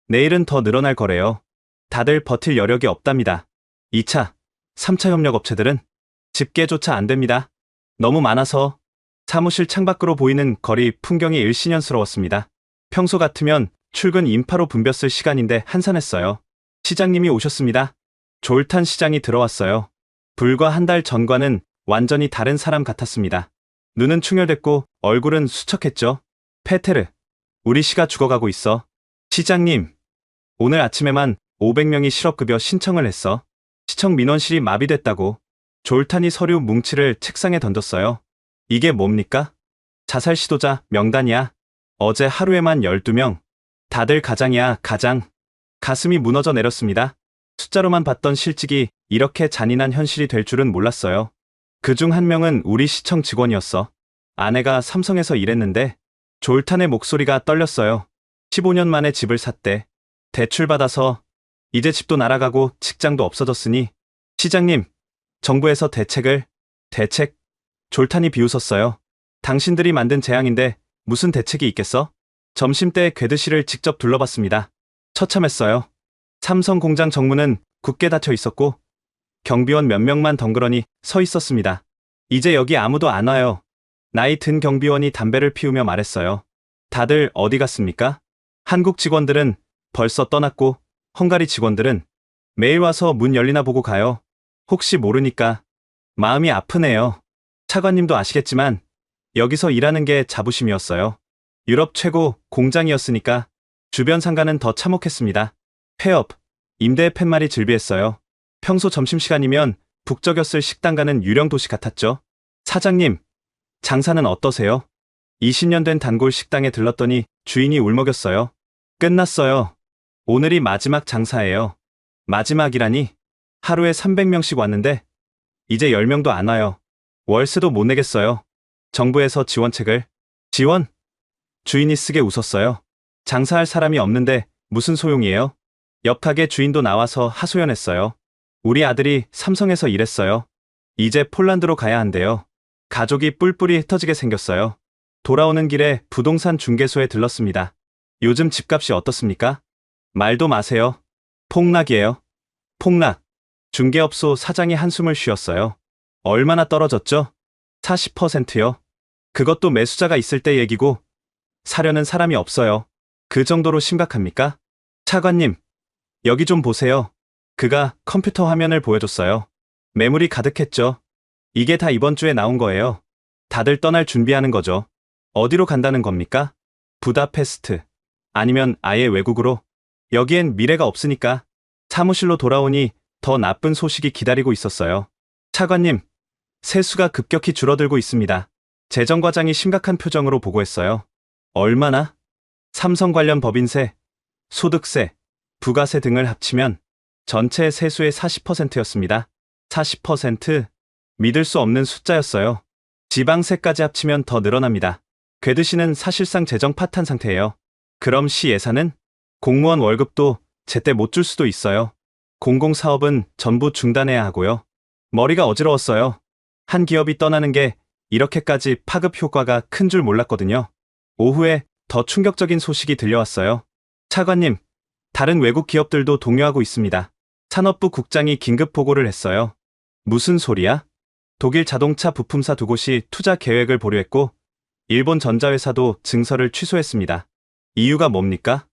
내일은 더 늘어날 거래요. 다들 버틸 여력이 없답니다. 2차, 3차 협력업체들은 집계조차 안 됩니다. 너무 많아서 사무실 창밖으로 보이는 거리 풍경이 일신연스러웠습니다. 평소 같으면 출근 인파로 붐볐을 시간인데 한산했어요. 시장님이 오셨습니다. 졸탄 시장이 들어왔어요. 불과 한 달 전과는 완전히 다른 사람 같았습니다. 눈은 충혈됐고 얼굴은 수척했죠. 페테르, 우리 시가 죽어가고 있어. 시장님, 오늘 아침에만 500명이 실업급여 신청을 했어. 시청 민원실이 마비됐다고. 졸탄이 서류 뭉치를 책상에 던졌어요. 이게 뭡니까? 자살 시도자 명단이야. 어제 하루에만 12명. 다들 가장이야, 가장. 가슴이 무너져 내렸습니다. 숫자로만 봤던 실직이 이렇게 잔인한 현실이 될 줄은 몰랐어요. 그중 한 명은 우리 시청 직원이었어. 아내가 삼성에서 일했는데 졸탄의 목소리가 떨렸어요. 15년 만에 집을 샀대. 대출받아서 이제 집도 날아가고 직장도 없어졌으니 시장님, 정부에서 대책, 졸탄이 비웃었어요. 당신들이 만든 재앙인데 무슨 대책이 있겠어? 점심때 괴드실을 직접 둘러봤습니다. 처참했어요. 삼성 공장 정문은 굳게 닫혀 있었고 경비원 몇 명만 덩그러니 서 있었습니다. 이제 여기 아무도 안 와요. 나이 든 경비원이 담배를 피우며 말했어요. 다들 어디 갔습니까? 한국 직원들은 벌써 떠났고 헝가리 직원들은 매일 와서 문 열리나 보고 가요. 혹시 모르니까 마음이 아프네요. 차관님도 아시겠지만 여기서 일하는 게 자부심이었어요. 유럽 최고 공장이었으니까 주변 상가는 더 참혹했습니다. 폐업, 임대의 팻말이 즐비했어요. 평소 점심시간이면 북적였을 식당가는 유령 도시 같았죠. 사장님, 장사는 어떠세요? 20년 된 단골 식당에 들렀더니 주인이 울먹였어요. 끝났어요. 오늘이 마지막 장사예요. 마지막이라니? 하루에 300명씩 왔는데 이제 10명도 안 와요. 월세도 못 내겠어요. 정부에서 지원책을. 지원? 주인이 쓰게 웃었어요. 장사할 사람이 없는데 무슨 소용이에요? 옆 가게 주인도 나와서 하소연했어요. 우리 아들이 삼성에서 일했어요. 이제 폴란드로 가야 한대요. 가족이 뿔뿔이 흩어지게 생겼어요. 돌아오는 길에 부동산 중개소에 들렀습니다. 요즘 집값이 어떻습니까? 말도 마세요. 폭락이에요. 폭락. 중개업소 사장이 한숨을 쉬었어요. 얼마나 떨어졌죠? 40%요. 그것도 매수자가 있을 때 얘기고 사려는 사람이 없어요. 그 정도로 심각합니까? 차관님, 여기 좀 보세요. 그가 컴퓨터 화면을 보여줬어요. 매물이 가득했죠. 이게 다 이번 주에 나온 거예요. 다들 떠날 준비하는 거죠. 어디로 간다는 겁니까? 부다페스트. 아니면 아예 외국으로. 여기엔 미래가 없으니까. 사무실로 돌아오니 더 나쁜 소식이 기다리고 있었어요. 차관님, 세수가 급격히 줄어들고 있습니다. 재정과장이 심각한 표정으로 보고했어요. 얼마나? 삼성 관련 법인세, 소득세, 부가세 등을 합치면 전체 세수의 40%였습니다. 40%? 믿을 수 없는 숫자였어요. 지방세까지 합치면 더 늘어납니다. 괴드시는 사실상 재정 파탄 상태예요. 그럼 시 예산은? 공무원 월급도 제때 못 줄 수도 있어요. 공공사업은 전부 중단해야 하고요. 머리가 어지러웠어요. 한 기업이 떠나는 게 이렇게까지 파급 효과가 큰 줄 몰랐거든요. 오후에 더 충격적인 소식이 들려왔어요. 차관님, 다른 외국 기업들도 동요하고 있습니다. 산업부 국장이 긴급 보고를 했어요. 무슨 소리야? 독일 자동차 부품사 두 곳이 투자 계획을 보류했고 일본 전자회사도 증설을 취소했습니다. 이유가 뭡니까?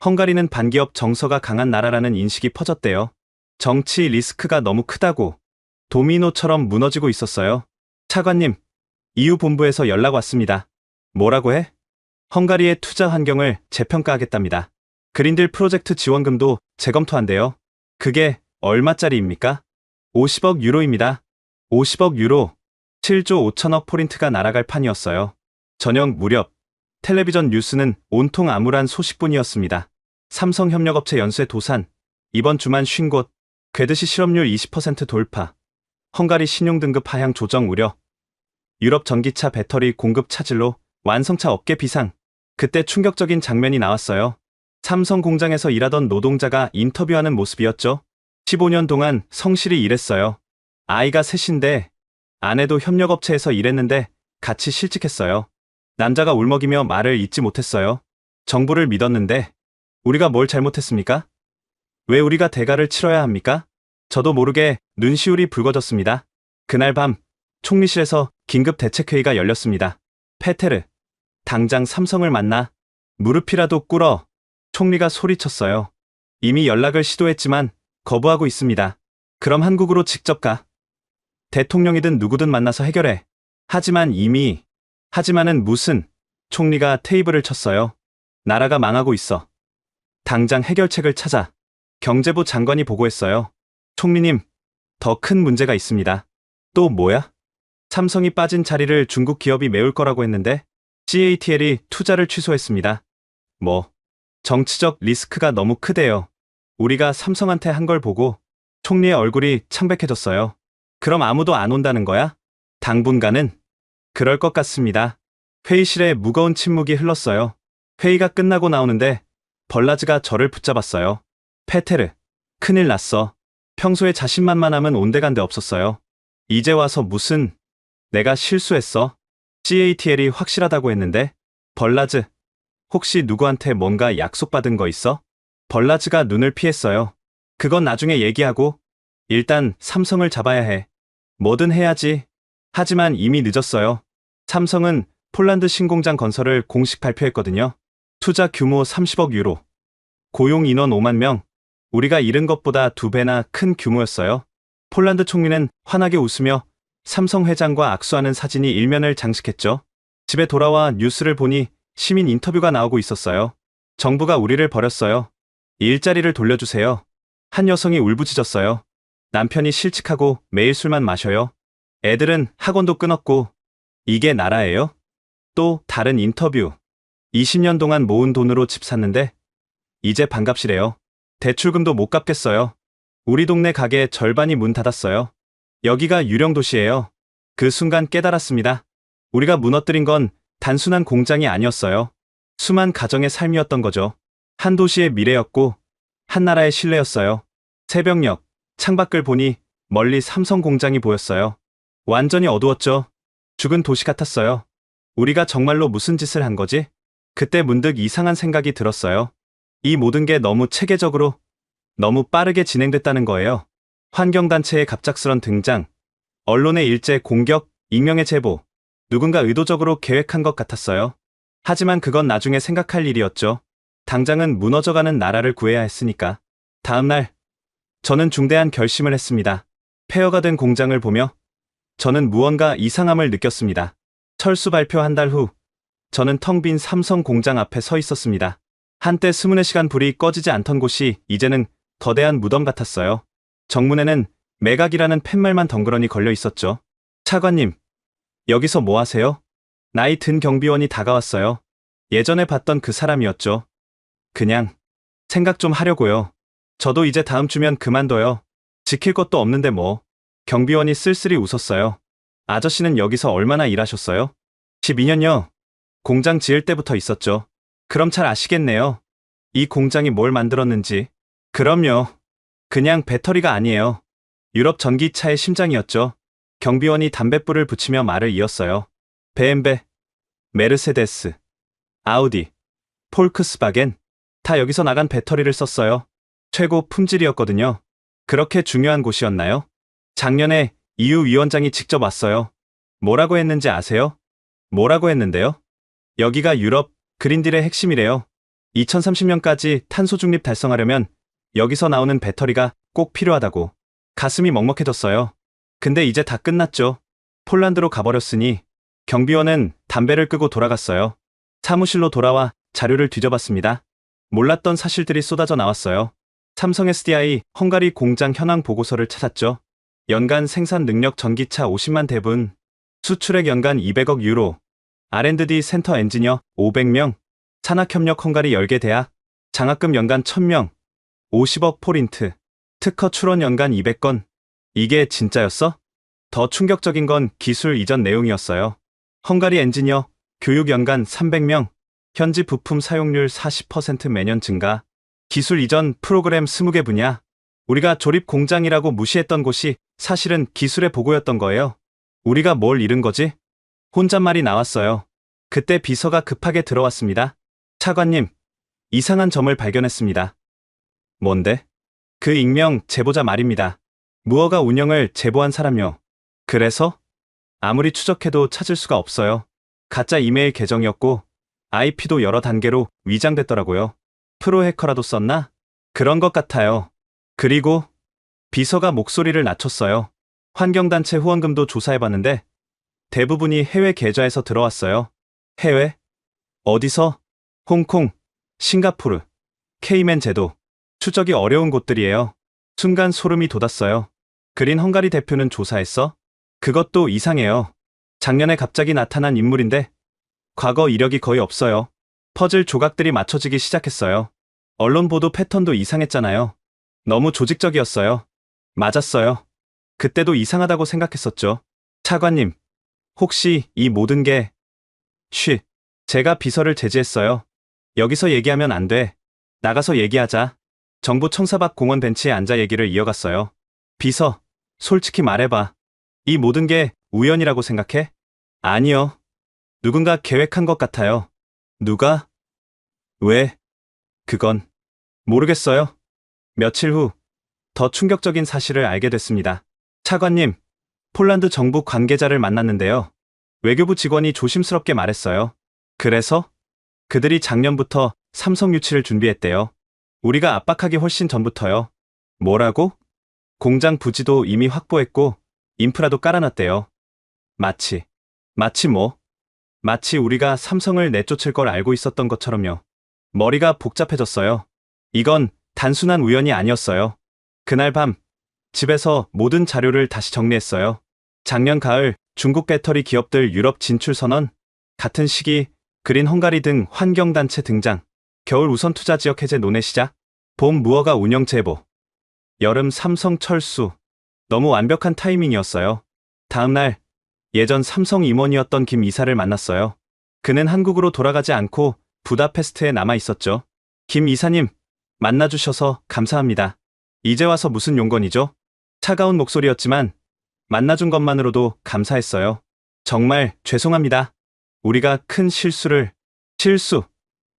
헝가리는 반기업 정서가 강한 나라라는 인식이 퍼졌대요. 정치 리스크가 너무 크다고. 도미노처럼 무너지고 있었어요. 차관님, EU 본부에서 연락 왔습니다. 뭐라고 해? 헝가리의 투자 환경을 재평가하겠답니다. 그린딜 프로젝트 지원금도 재검토한대요. 그게 얼마짜리입니까? 50억 유로입니다. 50억 유로. 7조 5천억 포린트가 날아갈 판이었어요. 저녁 무렵 텔레비전 뉴스는 온통 암울한 소식뿐이었습니다. 삼성협력업체 연쇄 도산, 이번 주만 50곳, 괴드시 실업률 20% 돌파, 헝가리 신용등급 하향 조정 우려, 유럽 전기차 배터리 공급 차질로 완성차 업계 비상. 그때 충격적인 장면이 나왔어요. 삼성 공장에서 일하던 노동자가 인터뷰하는 모습이었죠. 15년 동안 성실히 일했어요. 아이가 셋인데 아내도 협력업체에서 일했는데 같이 실직했어요. 남자가 울먹이며 말을 잇지 못했어요. 정부를 믿었는데 우리가 뭘 잘못했습니까? 왜 우리가 대가를 치러야 합니까? 저도 모르게 눈시울이 붉어졌습니다. 그날 밤 총리실에서 긴급 대책회의가 열렸습니다. 페테르, 당장 삼성을 만나 무릎이라도 꿇어. 총리가 소리쳤어요. 이미 연락을 시도했지만 거부하고 있습니다. 그럼 한국으로 직접 가. 대통령이든 누구든 만나서 해결해. 하지만은 무슨. 총리가 테이블을 쳤어요. 나라가 망하고 있어. 당장 해결책을 찾아. 경제부 장관이 보고했어요. 총리님, 더 큰 문제가 있습니다. 또 뭐야? 삼성이 빠진 자리를 중국 기업이 메울 거라고 했는데 CATL이 투자를 취소했습니다. 정치적 리스크가 너무 크대요. 우리가 삼성한테 한 걸 보고 총리의 얼굴이 창백해졌어요. 그럼 아무도 안 온다는 거야? 당분간은? 그럴 것 같습니다. 회의실에 무거운 침묵이 흘렀어요. 회의가 끝나고 나오는데 벌라즈가 저를 붙잡았어요. 페테르, 큰일 났어. 평소에 자신만만함은 온데간데 없었어요. 이제 와서 무슨. 내가 실수했어. CATL이 확실하다고 했는데. 벌라즈, 혹시 누구한테 뭔가 약속받은 거 있어? 벌라즈가 눈을 피했어요. 그건 나중에 얘기하고 일단 삼성을 잡아야 해. 뭐든 해야지. 하지만 이미 늦었어요. 삼성은 폴란드 신공장 건설을 공식 발표했거든요. 투자 규모 30억 유로. 고용 인원 5만 명. 우리가 잃은 것보다 2배나 큰 규모였어요. 폴란드 총리는 환하게 웃으며 삼성 회장과 악수하는 사진이 일면을 장식했죠. 집에 돌아와 뉴스를 보니 시민 인터뷰가 나오고 있었어요. 정부가 우리를 버렸어요. 일자리를 돌려주세요. 한 여성이 울부짖었어요. 남편이 실직하고 매일 술만 마셔요. 애들은 학원도 끊었고. 이게 나라예요? 또 다른 인터뷰. 20년 동안 모은 돈으로 집 샀는데 이제 반값이래요. 대출금도 못 갚겠어요. 우리 동네 가게 절반이 문 닫았어요. 여기가 유령 도시예요. 그 순간 깨달았습니다. 우리가 무너뜨린 건 단순한 공장이 아니었어요. 수만 가정의 삶이었던 거죠. 한 도시의 미래였고 한 나라의 신뢰였어요. 새벽녘 창밖을 보니 멀리 삼성 공장이 보였어요. 완전히 어두웠죠. 죽은 도시 같았어요. 우리가 정말로 무슨 짓을 한 거지? 그때 문득 이상한 생각이 들었어요. 이 모든 게 너무 체계적으로, 너무 빠르게 진행됐다는 거예요. 환경단체의 갑작스런 등장, 언론의 일제 공격, 익명의 제보. 누군가 의도적으로 계획한 것 같았어요. 하지만 그건 나중에 생각할 일이었죠. 당장은 무너져가는 나라를 구해야 했으니까. 다음 날, 저는 중대한 결심을 했습니다. 폐허가 된 공장을 보며 저는 무언가 이상함을 느꼈습니다. 철수 발표 한 달 후, 저는 텅 빈 삼성 공장 앞에 서 있었습니다. 한때 24시간 불이 꺼지지 않던 곳이 이제는 거대한 무덤 같았어요. 정문에는 매각이라는 팻말만 덩그러니 걸려 있었죠. 차관님, 여기서 뭐 하세요? 나이 든 경비원이 다가왔어요. 예전에 봤던 그 사람이었죠. 그냥 생각 좀 하려고요. 저도 이제 다음 주면 그만둬요. 지킬 것도 없는데 뭐. 경비원이 쓸쓸히 웃었어요. 아저씨는 여기서 얼마나 일하셨어요? 12년요. 공장 지을 때부터 있었죠. 그럼 잘 아시겠네요. 이 공장이 뭘 만들었는지. 그럼요. 그냥 배터리가 아니에요. 유럽 전기차의 심장이었죠. 경비원이 담뱃불을 붙이며 말을 이었어요. BMW, 메르세데스, 아우디, 폴크스바겐 다 여기서 나간 배터리를 썼어요. 최고 품질이었거든요. 그렇게 중요한 곳이었나요? 작년에 EU 위원장이 직접 왔어요. 뭐라고 했는지 아세요? 뭐라고 했는데요? 여기가 유럽 그린딜의 핵심이래요. 2030년까지 탄소 중립 달성하려면 여기서 나오는 배터리가 꼭 필요하다고. 가슴이 먹먹해졌어요. 근데 이제 다 끝났죠. 폴란드로 가버렸으니. 경비원은 담배를 끄고 돌아갔어요. 사무실로 돌아와 자료를 뒤져봤습니다. 몰랐던 사실들이 쏟아져 나왔어요. 삼성 SDI 헝가리 공장 현황 보고서를 찾았죠. 연간 생산 능력 전기차 50만 대분, 수출액 연간 200억 유로, R&D 센터 엔지니어 500명, 산학협력 헝가리 10개 대학, 장학금 연간 1000명, 50억 포린트, 특허 출원 연간 200건. 이게 진짜였어? 더 충격적인 건 기술 이전 내용이었어요. 헝가리 엔지니어 교육 연간 300명, 현지 부품 사용률 40% 매년 증가, 기술 이전 프로그램 20개 분야. 우리가 조립 공장이라고 무시했던 곳이 사실은 기술의 보고였던 거예요. 우리가 뭘 잃은 거지? 혼잣말이 나왔어요. 그때 비서가 급하게 들어왔습니다. 차관님, 이상한 점을 발견했습니다. 뭔데? 그 익명 제보자 말입니다. 무허가 운영을 제보한 사람요. 그래서? 아무리 추적해도 찾을 수가 없어요. 가짜 이메일 계정이었고 IP도 여러 단계로 위장됐더라고요. 프로 해커라도 썼나? 그런 것 같아요. 그리고 비서가 목소리를 낮췄어요. 환경단체 후원금도 조사해봤는데 대부분이 해외 계좌에서 들어왔어요. 해외? 어디서? 홍콩, 싱가포르, 케이맨 제도. 추적이 어려운 곳들이에요. 순간 소름이 돋았어요. 그린 헝가리 대표는 조사했어? 그것도 이상해요. 작년에 갑자기 나타난 인물인데 과거 이력이 거의 없어요. 퍼즐 조각들이 맞춰지기 시작했어요. 언론 보도 패턴도 이상했잖아요. 너무 조직적이었어요. 맞았어요. 그때도 이상하다고 생각했었죠. 차관님, 혹시 이 모든 게... 제가 비서를 제지했어요. 여기서 얘기하면 안 돼. 나가서 얘기하자. 정부 청사밖 공원 벤치에 앉아 얘기를 이어갔어요. 비서, 솔직히 말해봐. 이 모든 게 우연이라고 생각해? 아니요. 누군가 계획한 것 같아요. 누가? 왜? 그건 모르겠어요. 며칠 후 더 충격적인 사실을 알게 됐습니다. 차관님, 폴란드 정부 관계자를 만났는데요. 외교부 직원이 조심스럽게 말했어요. 그래서? 그들이 작년부터 삼성 유치를 준비했대요. 우리가 압박하기 훨씬 전부터요. 뭐라고? 공장 부지도 이미 확보했고 인프라도 깔아놨대요. 마치 뭐? 마치 우리가 삼성을 내쫓을 걸 알고 있었던 것처럼요. 머리가 복잡해졌어요. 이건 단순한 우연이 아니었어요. 그날 밤 집에서 모든 자료를 다시 정리했어요. 작년 가을 중국 배터리 기업들 유럽 진출 선언, 같은 시기 그린 헝가리 등 환경단체 등장, 겨울 우선 투자 지역 해제 논의 시작, 봄 무허가 운영 제보, 여름 삼성 철수. 너무 완벽한 타이밍이었어요. 다음 날 예전 삼성 임원이었던 김 이사를 만났어요. 그는 한국으로 돌아가지 않고 부다페스트에 남아 있었죠. 김 이사님, 만나주셔서 감사합니다. 이제 와서 무슨 용건이죠? 차가운 목소리였지만 만나준 것만으로도 감사했어요. 정말 죄송합니다. 우리가 큰 실수.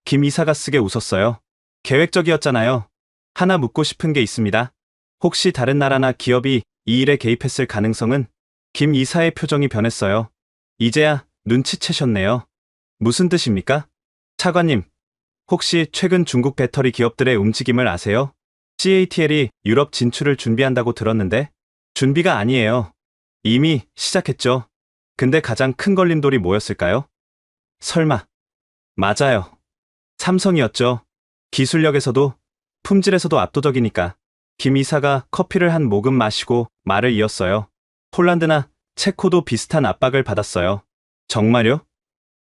김 이사가 쓰게 웃었어요. 계획적이었잖아요. 하나 묻고 싶은 게 있습니다. 혹시 다른 나라나 기업이 이 일에 개입했을 가능성은? 김 이사의 표정이 변했어요. 이제야 눈치채셨네요. 무슨 뜻입니까? 차관님, 혹시 최근 중국 배터리 기업들의 움직임을 아세요? CATL이 유럽 진출을 준비한다고 들었는데? 준비가 아니에요. 이미 시작했죠. 근데 가장 큰 걸림돌이 뭐였을까요? 설마. 맞아요. 삼성이었죠. 기술력에서도 품질에서도 압도적이니까. 김 이사가 커피를 한 모금 마시고 말을 이었어요. 폴란드나 체코도 비슷한 압박을 받았어요. 정말요?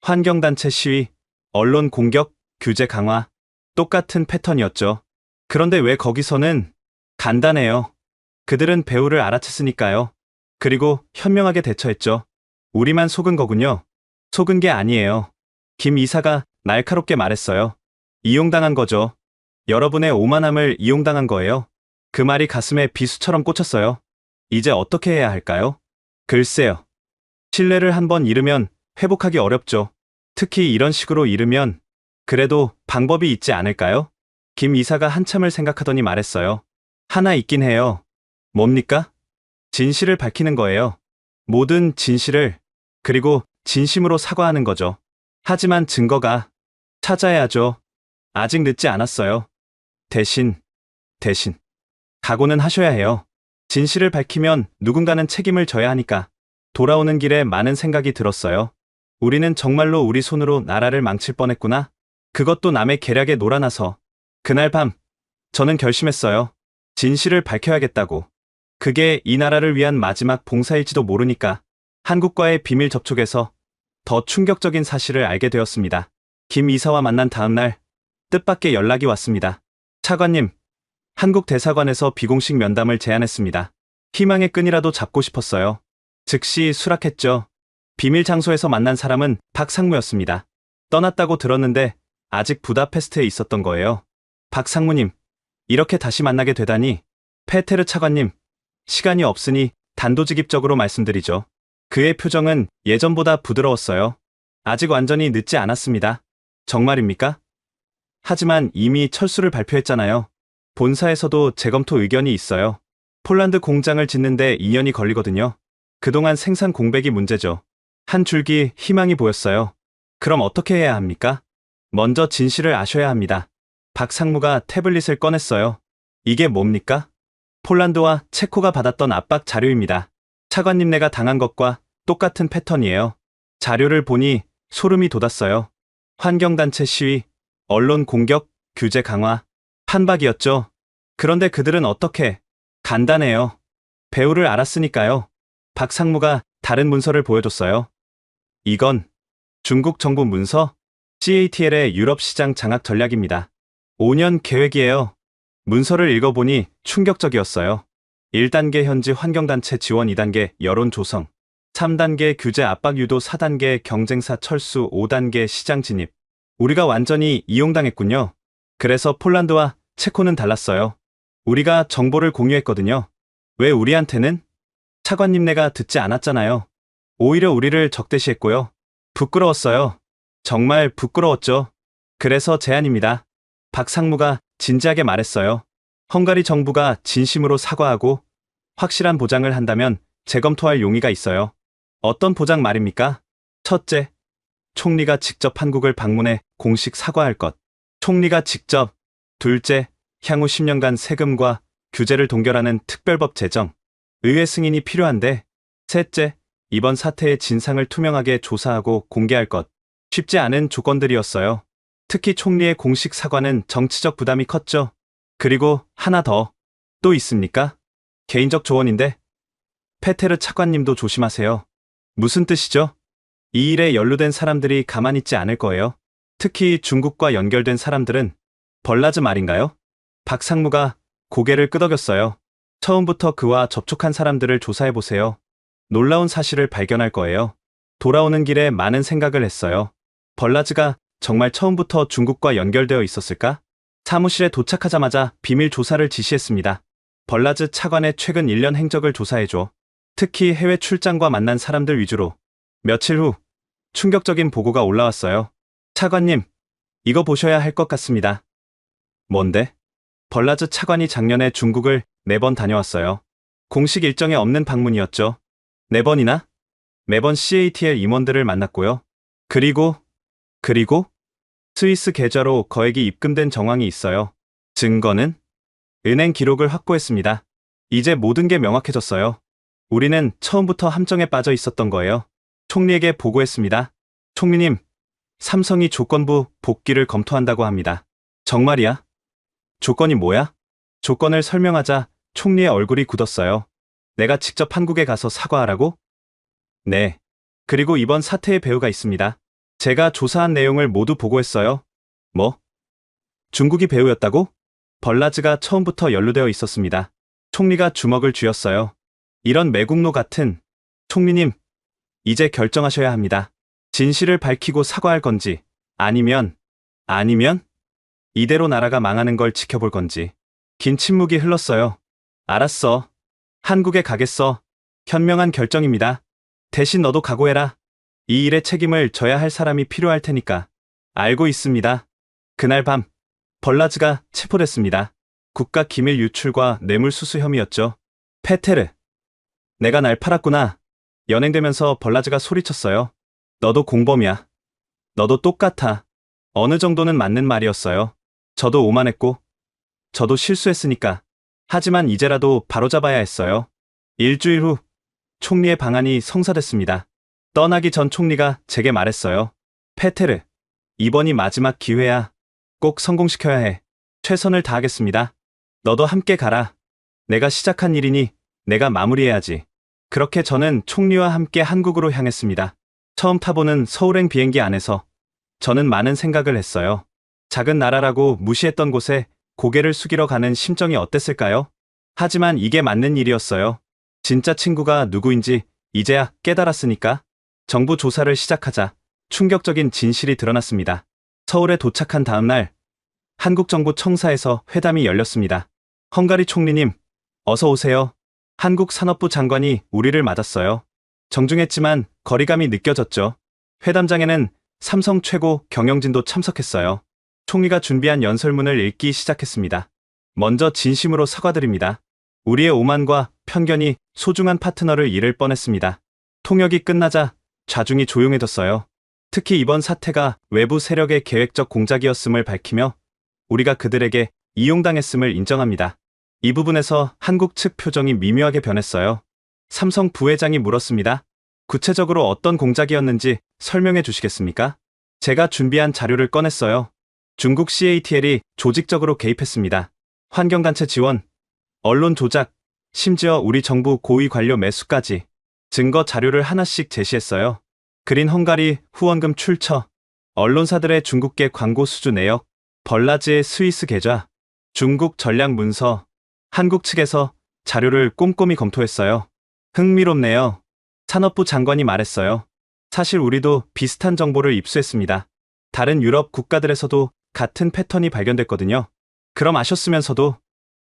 환경단체 시위, 언론 공격, 규제 강화. 똑같은 패턴이었죠. 그런데 왜 거기서는? 간단해요. 그들은 배후를 알아챘으니까요. 그리고 현명하게 대처했죠. 우리만 속은 거군요. 속은 게 아니에요. 김 이사가 날카롭게 말했어요. 이용당한 거죠. 여러분의 오만함을 이용당한 거예요. 그 말이 가슴에 비수처럼 꽂혔어요. 이제 어떻게 해야 할까요? 글쎄요. 신뢰를 한번 잃으면 회복하기 어렵죠. 특히 이런 식으로 잃으면 그래도 방법이 있지 않을까요? 김 이사가 한참을 생각하더니 말했어요. 하나 있긴 해요. 뭡니까? 진실을 밝히는 거예요. 모든 진실을. 그리고 진심으로 사과하는 거죠. 하지만 증거가 찾아야죠. 아직 늦지 않았어요. 대신 각오는 하셔야 해요. 진실을 밝히면 누군가는 책임을 져야 하니까. 돌아오는 길에 많은 생각이 들었어요. 우리는 정말로 우리 손으로 나라를 망칠 뻔했구나. 그것도 남의 계략에 놀아나서. 그날 밤 저는 결심했어요. 진실을 밝혀야겠다고. 그게 이 나라를 위한 마지막 봉사일지도 모르니까. 한국과의 비밀 접촉에서 더 충격적인 사실을 알게 되었습니다. 김 이사와 만난 다음 날 뜻밖의 연락이 왔습니다. 차관님, 한국 대사관에서 비공식 면담을 제안했습니다. 희망의 끈이라도 잡고 싶었어요. 즉시 수락했죠. 비밀 장소에서 만난 사람은 박상무였습니다. 떠났다고 들었는데 아직 부다페스트에 있었던 거예요. 박상무님, 이렇게 다시 만나게 되다니. 페테르 차관님, 시간이 없으니 단도직입적으로 말씀드리죠. 그의 표정은 예전보다 부드러웠어요. 아직 완전히 늦지 않았습니다. 정말입니까? 하지만 이미 철수를 발표했잖아요. 본사에서도 재검토 의견이 있어요. 폴란드 공장을 짓는데 2년이 걸리거든요. 그동안 생산 공백이 문제죠. 한 줄기 희망이 보였어요. 그럼 어떻게 해야 합니까? 먼저 진실을 아셔야 합니다. 박상무가 태블릿을 꺼냈어요. 이게 뭡니까? 폴란드와 체코가 받았던 압박 자료입니다. 차관님네가 당한 것과 똑같은 패턴이에요. 자료를 보니 소름이 돋았어요. 환경단체 시위, 언론 공격, 규제 강화, 판박이었죠. 그런데 그들은 어떻게? 간단해요. 배우를 알았으니까요. 박상무가 다른 문서를 보여줬어요. 이건 중국 정부 문서, CATL의 유럽 시장 장악 전략입니다. 5년 계획이에요. 문서를 읽어보니 충격적이었어요. 1단계 현지 환경단체 지원, 2단계 여론 조성, 3단계 규제 압박 유도, 4단계 경쟁사 철수, 5단계 시장 진입. 우리가 완전히 이용당했군요. 그래서 폴란드와 체코는 달랐어요. 우리가 정보를 공유했거든요. 왜 우리한테는? 차관님네가 듣지 않았잖아요. 오히려 우리를 적대시했고요. 부끄러웠어요. 정말 부끄러웠죠. 그래서 제안입니다. 박상무가 진지하게 말했어요. 헝가리 정부가 진심으로 사과하고 확실한 보장을 한다면 재검토할 용의가 있어요. 어떤 보장 말입니까? 첫째, 총리가 직접 한국을 방문해 공식 사과할 것. 총리가 직접. 둘째, 향후 10년간 세금과 규제를 동결하는 특별법 제정. 의회 승인이 필요한데. 셋째, 이번 사태의 진상을 투명하게 조사하고 공개할 것. 쉽지 않은 조건들이었어요. 특히 총리의 공식 사과는 정치적 부담이 컸죠. 그리고 하나 더. 또 있습니까? 개인적 조언인데. 페테르 차관님도 조심하세요. 무슨 뜻이죠? 이 일에 연루된 사람들이 가만히 있지 않을 거예요. 특히 중국과 연결된 사람들은. 벌라즈 말인가요? 박상무가 고개를 끄덕였어요. 처음부터 그와 접촉한 사람들을 조사해보세요. 놀라운 사실을 발견할 거예요. 돌아오는 길에 많은 생각을 했어요. 벌라즈가 정말 처음부터 중국과 연결되어 있었을까? 사무실에 도착하자마자 비밀 조사를 지시했습니다. 벌라즈 차관의 최근 1년 행적을 조사해줘. 특히 해외 출장과 만난 사람들 위주로. 며칠 후 충격적인 보고가 올라왔어요. 차관님, 이거 보셔야 할 것 같습니다. 뭔데? 벌라즈 차관이 작년에 중국을 4번 다녀왔어요. 공식 일정에 없는 방문이었죠. 4번이나? 매번 CATL 임원들을 만났고요. 그리고 스위스 계좌로 거액이 입금된 정황이 있어요. 증거는? 은행 기록을 확보했습니다. 이제 모든 게 명확해졌어요. 우리는 처음부터 함정에 빠져 있었던 거예요. 총리에게 보고했습니다. 총리님, 삼성이 조건부 복귀를 검토한다고 합니다. 정말이야? 조건이 뭐야? 조건을 설명하자 총리의 얼굴이 굳었어요. 내가 직접 한국에 가서 사과하라고? 네. 그리고 이번 사태의 배후가 있습니다. 제가 조사한 내용을 모두 보고했어요. 뭐? 중국이 배후였다고? 벌라즈가 처음부터 연루되어 있었습니다. 총리가 주먹을 쥐었어요. 이런 매국노 같은. 총리님, 이제 결정하셔야 합니다. 진실을 밝히고 사과할 건지, 아니면 이대로 나라가 망하는 걸 지켜볼 건지. 긴 침묵이 흘렀어요. 알았어. 한국에 가겠어. 현명한 결정입니다. 대신 너도 각오해라. 이 일의 책임을 져야 할 사람이 필요할 테니까. 알고 있습니다. 그날 밤, 벌라즈가 체포됐습니다. 국가 기밀 유출과 뇌물수수 혐의였죠. 페테르, 내가 날 팔았구나. 연행되면서 벌라즈가 소리쳤어요. 너도 공범이야. 너도 똑같아. 어느 정도는 맞는 말이었어요. 저도 오만했고, 저도 실수했으니까. 하지만 이제라도 바로잡아야 했어요. 일주일 후, 총리의 방안이 성사됐습니다. 떠나기 전 총리가 제게 말했어요. 페테르, 이번이 마지막 기회야. 꼭 성공시켜야 해. 최선을 다하겠습니다. 너도 함께 가라. 내가 시작한 일이니 내가 마무리해야지. 그렇게 저는 총리와 함께 한국으로 향했습니다. 처음 타보는 서울행 비행기 안에서 저는 많은 생각을 했어요. 작은 나라라고 무시했던 곳에 고개를 숙이러 가는 심정이 어땠을까요? 하지만 이게 맞는 일이었어요. 진짜 친구가 누구인지 이제야 깨달았으니까. 정부 조사를 시작하자 충격적인 진실이 드러났습니다. 서울에 도착한 다음 날 한국 정부 청사에서 회담이 열렸습니다. 헝가리 총리님, 어서 오세요. 한국 산업부 장관이 우리를 맞았어요. 정중했지만 거리감이 느껴졌죠. 회담장에는 삼성 최고 경영진도 참석했어요. 총리가 준비한 연설문을 읽기 시작했습니다. 먼저 진심으로 사과드립니다. 우리의 오만과 편견이 소중한 파트너를 잃을 뻔했습니다. 통역이 끝나자 좌중이 조용해졌어요. 특히 이번 사태가 외부 세력의 계획적 공작이었음을 밝히며 우리가 그들에게 이용당했음을 인정합니다. 이 부분에서 한국 측 표정이 미묘하게 변했어요. 삼성 부회장이 물었습니다. 구체적으로 어떤 공작이었는지 설명해 주시겠습니까? 제가 준비한 자료를 꺼냈어요. 중국 CATL이 조직적으로 개입했습니다. 환경단체 지원, 언론 조작, 심지어 우리 정부 고위 관료 매수까지 증거 자료를 하나씩 제시했어요. 그린 헝가리 후원금 출처, 언론사들의 중국계 광고 수주 내역, 벌라즈의 스위스 계좌, 중국 전략 문서, 한국 측에서 자료를 꼼꼼히 검토했어요. 흥미롭네요. 산업부 장관이 말했어요. 사실 우리도 비슷한 정보를 입수했습니다. 다른 유럽 국가들에서도 같은 패턴이 발견됐거든요. 그럼 아셨으면서도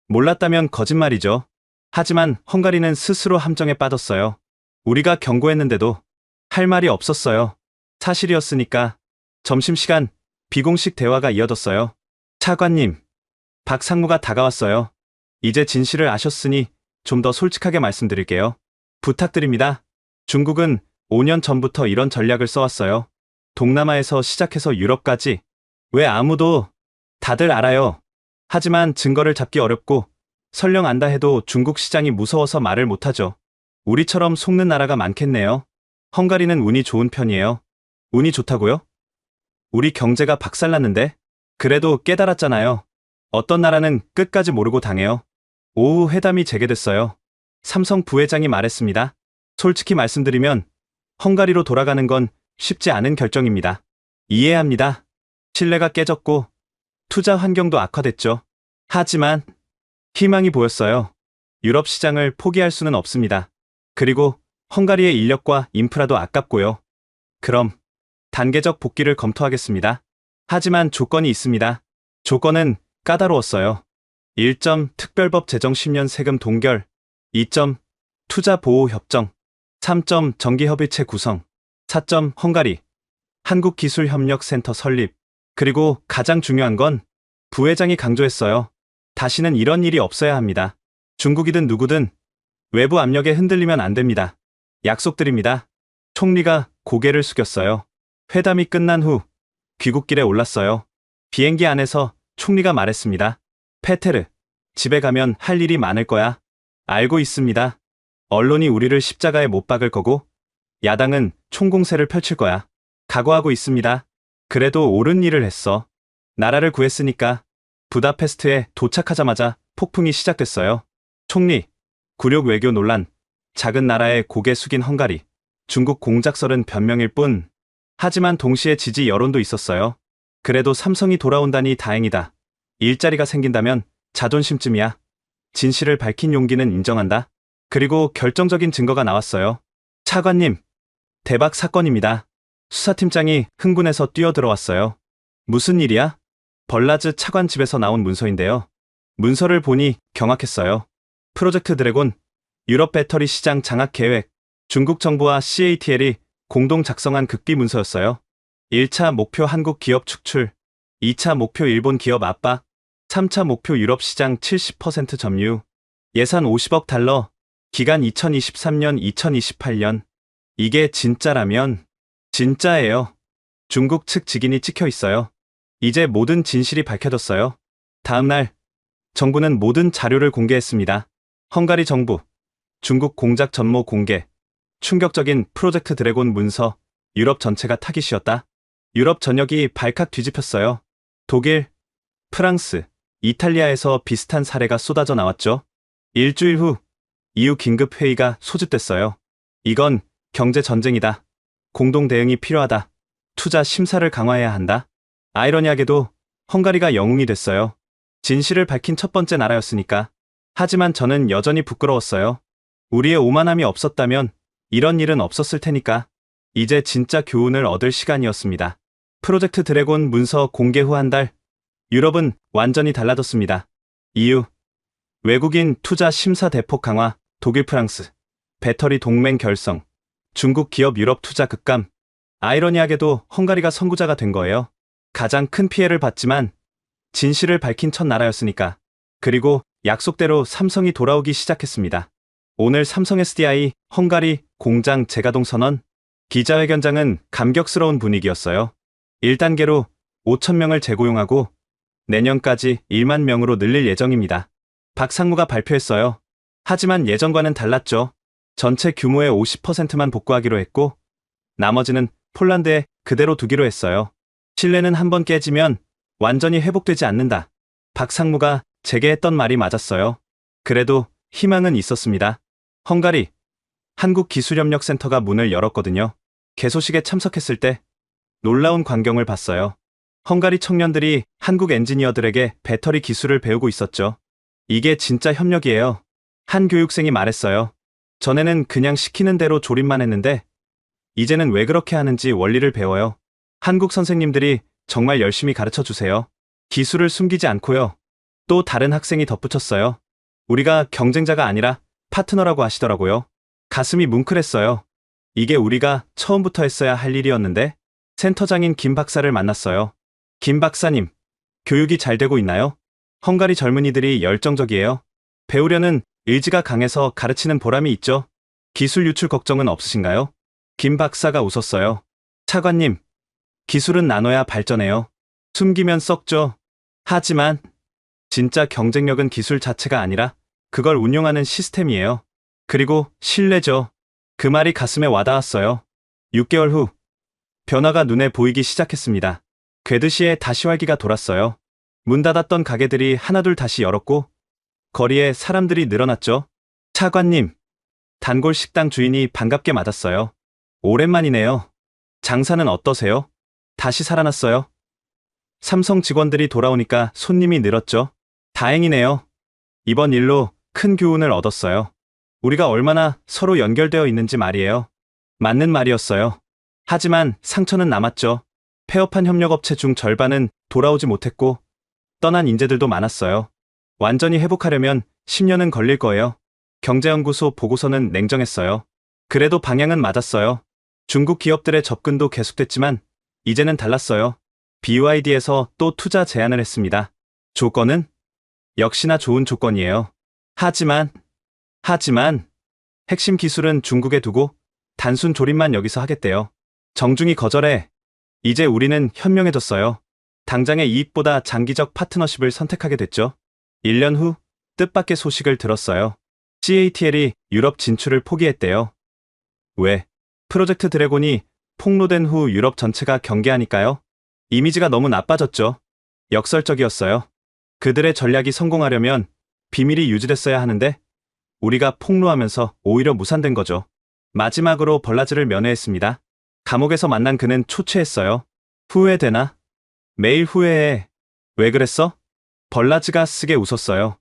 몰랐다면 거짓말이죠. 하지만 헝가리는 스스로 함정에 빠졌어요. 우리가 경고했는데도 할 말이 없었어요. 사실이었으니까. 점심시간 비공식 대화가 이어졌어요. 차관님, 박 상무가 다가왔어요. 이제 진실을 아셨으니 좀 더 솔직하게 말씀드릴게요. 부탁드립니다. 중국은 5년 전부터 이런 전략을 써왔어요. 동남아에서 시작해서 유럽까지. 왜 아무도 다들 알아요. 하지만 증거를 잡기 어렵고 설령 안다 해도 중국 시장이 무서워서 말을 못하죠. 우리처럼 속는 나라가 많겠네요. 헝가리는 운이 좋은 편이에요. 운이 좋다고요? 우리 경제가 박살났는데? 그래도 깨달았잖아요. 어떤 나라는 끝까지 모르고 당해요. 오후 회담이 재개됐어요. 삼성 부회장이 말했습니다. 솔직히 말씀드리면 헝가리로 돌아가는 건 쉽지 않은 결정입니다. 이해합니다. 신뢰가 깨졌고 투자 환경도 악화됐죠. 하지만 희망이 보였어요. 유럽 시장을 포기할 수는 없습니다. 그리고 헝가리의 인력과 인프라도 아깝고요. 그럼 단계적 복귀를 검토하겠습니다. 하지만 조건이 있습니다. 조건은 까다로웠어요. 1점 특별법 제정 10년 세금 동결, 2점 투자 보호 협정, 3점 정기협의체 구성, 4점 헝가리 한국기술협력센터 설립, 그리고 가장 중요한 건 부회장이 강조했어요. 다시는 이런 일이 없어야 합니다. 중국이든 누구든 외부 압력에 흔들리면 안 됩니다. 약속드립니다. 총리가 고개를 숙였어요. 회담이 끝난 후 귀국길에 올랐어요. 비행기 안에서 총리가 말했습니다. 페테르, 집에 가면 할 일이 많을 거야. 알고 있습니다. 언론이 우리를 십자가에 못 박을 거고 야당은 총공세를 펼칠 거야. 각오하고 있습니다. 그래도 옳은 일을 했어. 나라를 구했으니까. 부다페스트에 도착하자마자 폭풍이 시작됐어요. 총리, 굴욕 외교 논란, 작은 나라에 고개 숙인 헝가리, 중국 공작설은 변명일 뿐. 하지만 동시에 지지 여론도 있었어요. 그래도 삼성이 돌아온다니 다행이다. 일자리가 생긴다면 자존심쯤이야. 진실을 밝힌 용기는 인정한다. 그리고 결정적인 증거가 나왔어요. 차관님, 대박 사건입니다. 수사팀장이 흥분해서 뛰어들어왔어요. 무슨 일이야? 벌라즈 차관 집에서 나온 문서인데요. 문서를 보니 경악했어요. 프로젝트 드래곤, 유럽 배터리 시장 장악 계획, 중국 정부와 CATL이 공동 작성한 극비 문서였어요. 1차 목표 한국 기업 축출, 2차 목표 일본 기업 압박, 3차 목표 유럽 시장 70% 점유, 예산 50억 달러, 기간 2023년 2028년. 이게 진짜라면 진짜예요. 중국 측 직인이 찍혀 있어요. 이제 모든 진실이 밝혀졌어요. 다음 날 정부는 모든 자료를 공개했습니다. 헝가리 정부, 중국 공작 전모 공개, 충격적인 프로젝트 드래곤 문서, 유럽 전체가 타깃이었다. 유럽 전역이 발칵 뒤집혔어요. 독일, 프랑스, 이탈리아에서 비슷한 사례가 쏟아져 나왔죠. 일주일 후 EU 긴급 회의가 소집됐어요. 이건 경제 전쟁이다. 공동 대응이 필요하다. 투자 심사를 강화해야 한다. 아이러니하게도 헝가리가 영웅이 됐어요. 진실을 밝힌 첫 번째 나라였으니까. 하지만 저는 여전히 부끄러웠어요. 우리의 오만함이 없었다면 이런 일은 없었을 테니까. 이제 진짜 교훈을 얻을 시간이었습니다. 프로젝트 드래곤 문서 공개 후 한 달, 유럽은 완전히 달라졌습니다. 이유, 외국인 투자 심사 대폭 강화, 독일 프랑스, 배터리 동맹 결성, 중국 기업 유럽 투자 급감. 아이러니하게도 헝가리가 선구자가 된 거예요. 가장 큰 피해를 봤지만 진실을 밝힌 첫 나라였으니까. 그리고 약속대로 삼성이 돌아오기 시작했습니다. 오늘 삼성 SDI 헝가리 공장 재가동 선언. 기자회견장은 감격스러운 분위기였어요. 1단계로 5,000명을 재고용하고 내년까지 1만 명으로 늘릴 예정입니다. 박 상무가 발표했어요. 하지만 예전과는 달랐죠. 전체 규모의 50%만 복구하기로 했고 나머지는 폴란드에 그대로 두기로 했어요. 신뢰는 한번 깨지면 완전히 회복되지 않는다. 박 상무가 제게 했던 말이 맞았어요. 그래도 희망은 있었습니다. 헝가리 한국기술협력센터가 문을 열었거든요. 개소식에 참석했을 때 놀라운 광경을 봤어요. 헝가리 청년들이 한국 엔지니어들에게 배터리 기술을 배우고 있었죠. 이게 진짜 협력이에요. 한 교육생이 말했어요. 전에는 그냥 시키는 대로 조립만 했는데 이제는 왜 그렇게 하는지 원리를 배워요. 한국 선생님들이 정말 열심히 가르쳐 주세요. 기술을 숨기지 않고요. 또 다른 학생이 덧붙였어요. 우리가 경쟁자가 아니라 파트너라고 하시더라고요. 가슴이 뭉클했어요. 이게 우리가 처음부터 했어야 할 일이었는데. 센터장인 김 박사를 만났어요. 김 박사님, 교육이 잘 되고 있나요? 헝가리 젊은이들이 열정적이에요. 배우려는 의지가 강해서 가르치는 보람이 있죠. 기술 유출 걱정은 없으신가요? 김 박사가 웃었어요. 차관님, 기술은 나눠야 발전해요. 숨기면 썩죠. 하지만 진짜 경쟁력은 기술 자체가 아니라 그걸 운용하는 시스템이에요. 그리고 신뢰죠. 그 말이 가슴에 와닿았어요. 6개월 후 변화가 눈에 보이기 시작했습니다. 괴드시에 다시 활기가 돌았어요. 문 닫았던 가게들이 하나둘 다시 열었고 거리에 사람들이 늘어났죠. 차관님, 단골 식당 주인이 반갑게 맞았어요. 오랜만이네요. 장사는 어떠세요? 다시 살아났어요. 삼성 직원들이 돌아오니까 손님이 늘었죠. 다행이네요. 이번 일로 큰 교훈을 얻었어요. 우리가 얼마나 서로 연결되어 있는지 말이에요. 맞는 말이었어요. 하지만 상처는 남았죠. 폐업한 협력업체 중 절반은 돌아오지 못했고 떠난 인재들도 많았어요. 완전히 회복하려면 10년은 걸릴 거예요. 경제연구소 보고서는 냉정했어요. 그래도 방향은 맞았어요. 중국 기업들의 접근도 계속됐지만 이제는 달랐어요. BYD에서 또 투자 제안을 했습니다. 조건은? 역시나 좋은 조건이에요. 하지만 핵심 기술은 중국에 두고 단순 조립만 여기서 하겠대요. 정중히 거절해. 이제 우리는 현명해졌어요. 당장의 이익보다 장기적 파트너십을 선택하게 됐죠. 1년 후 뜻밖의 소식을 들었어요. CATL이 유럽 진출을 포기했대요. 왜? 프로젝트 드래곤이 폭로된 후 유럽 전체가 경계하니까요. 이미지가 너무 나빠졌죠. 역설적이었어요. 그들의 전략이 성공하려면 비밀이 유지됐어야 하는데 우리가 폭로하면서 오히려 무산된 거죠. 마지막으로 벌라즈를 면회했습니다. 감옥에서 만난 그는 초췌했어요. 후회되나? 매일 후회해. 왜 그랬어? 벌라즈가 쓰게 웃었어요.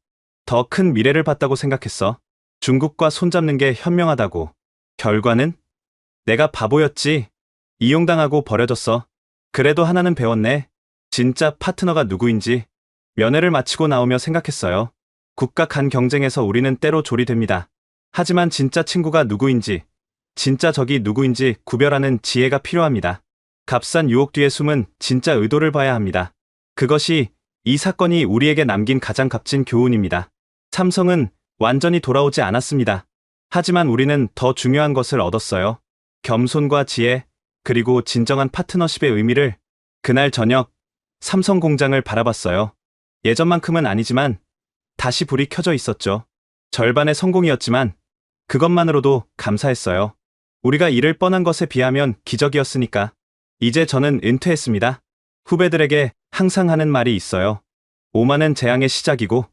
더 큰 미래를 봤다고 생각했어. 중국과 손잡는 게 현명하다고. 결과는? 내가 바보였지. 이용당하고 버려졌어. 그래도 하나는 배웠네. 진짜 파트너가 누구인지. 면회를 마치고 나오며 생각했어요. 국가 간 경쟁에서 우리는 때로 조리됩니다. 하지만 진짜 친구가 누구인지, 진짜 적이 누구인지 구별하는 지혜가 필요합니다. 값싼 유혹 뒤에 숨은 진짜 의도를 봐야 합니다. 그것이 이 사건이 우리에게 남긴 가장 값진 교훈입니다. 삼성은 완전히 돌아오지 않았습니다. 하지만 우리는 더 중요한 것을 얻었어요. 겸손과 지혜, 그리고 진정한 파트너십의 의미를. 그날 저녁 삼성 공장을 바라봤어요. 예전만큼은 아니지만 다시 불이 켜져 있었죠. 절반의 성공이었지만 그것만으로도 감사했어요. 우리가 잃을 뻔한 것에 비하면 기적이었으니까. 이제 저는 은퇴했습니다. 후배들에게 항상 하는 말이 있어요. 오만은 재앙의 시작이고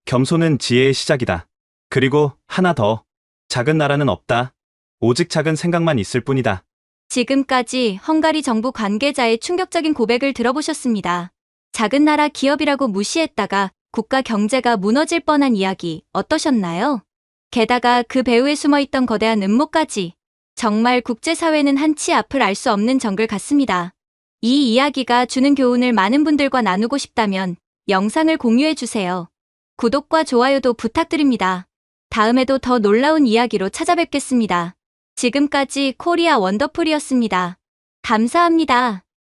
겸손은 지혜의 시작이다. 그리고 하나 더. 작은 나라는 없다. 오직 작은 생각만 있을 뿐이다. 지금까지 헝가리 정부 관계자의 충격적인 고백을 들어보셨습니다. 작은 나라 기업이라고 무시했다가 국가 경제가 무너질 뻔한 이야기 어떠셨나요? 게다가 그 배후에 숨어있던 거대한 음모까지. 정말 국제사회는 한치 앞을 알 수 없는 정글 같습니다. 이 이야기가 주는 교훈을 많은 분들과 나누고 싶다면 영상을 공유해주세요. 구독과 좋아요도 부탁드립니다. 다음에도 더 놀라운 이야기로 찾아뵙겠습니다. 지금까지 코리아 원더풀이었습니다. 감사합니다.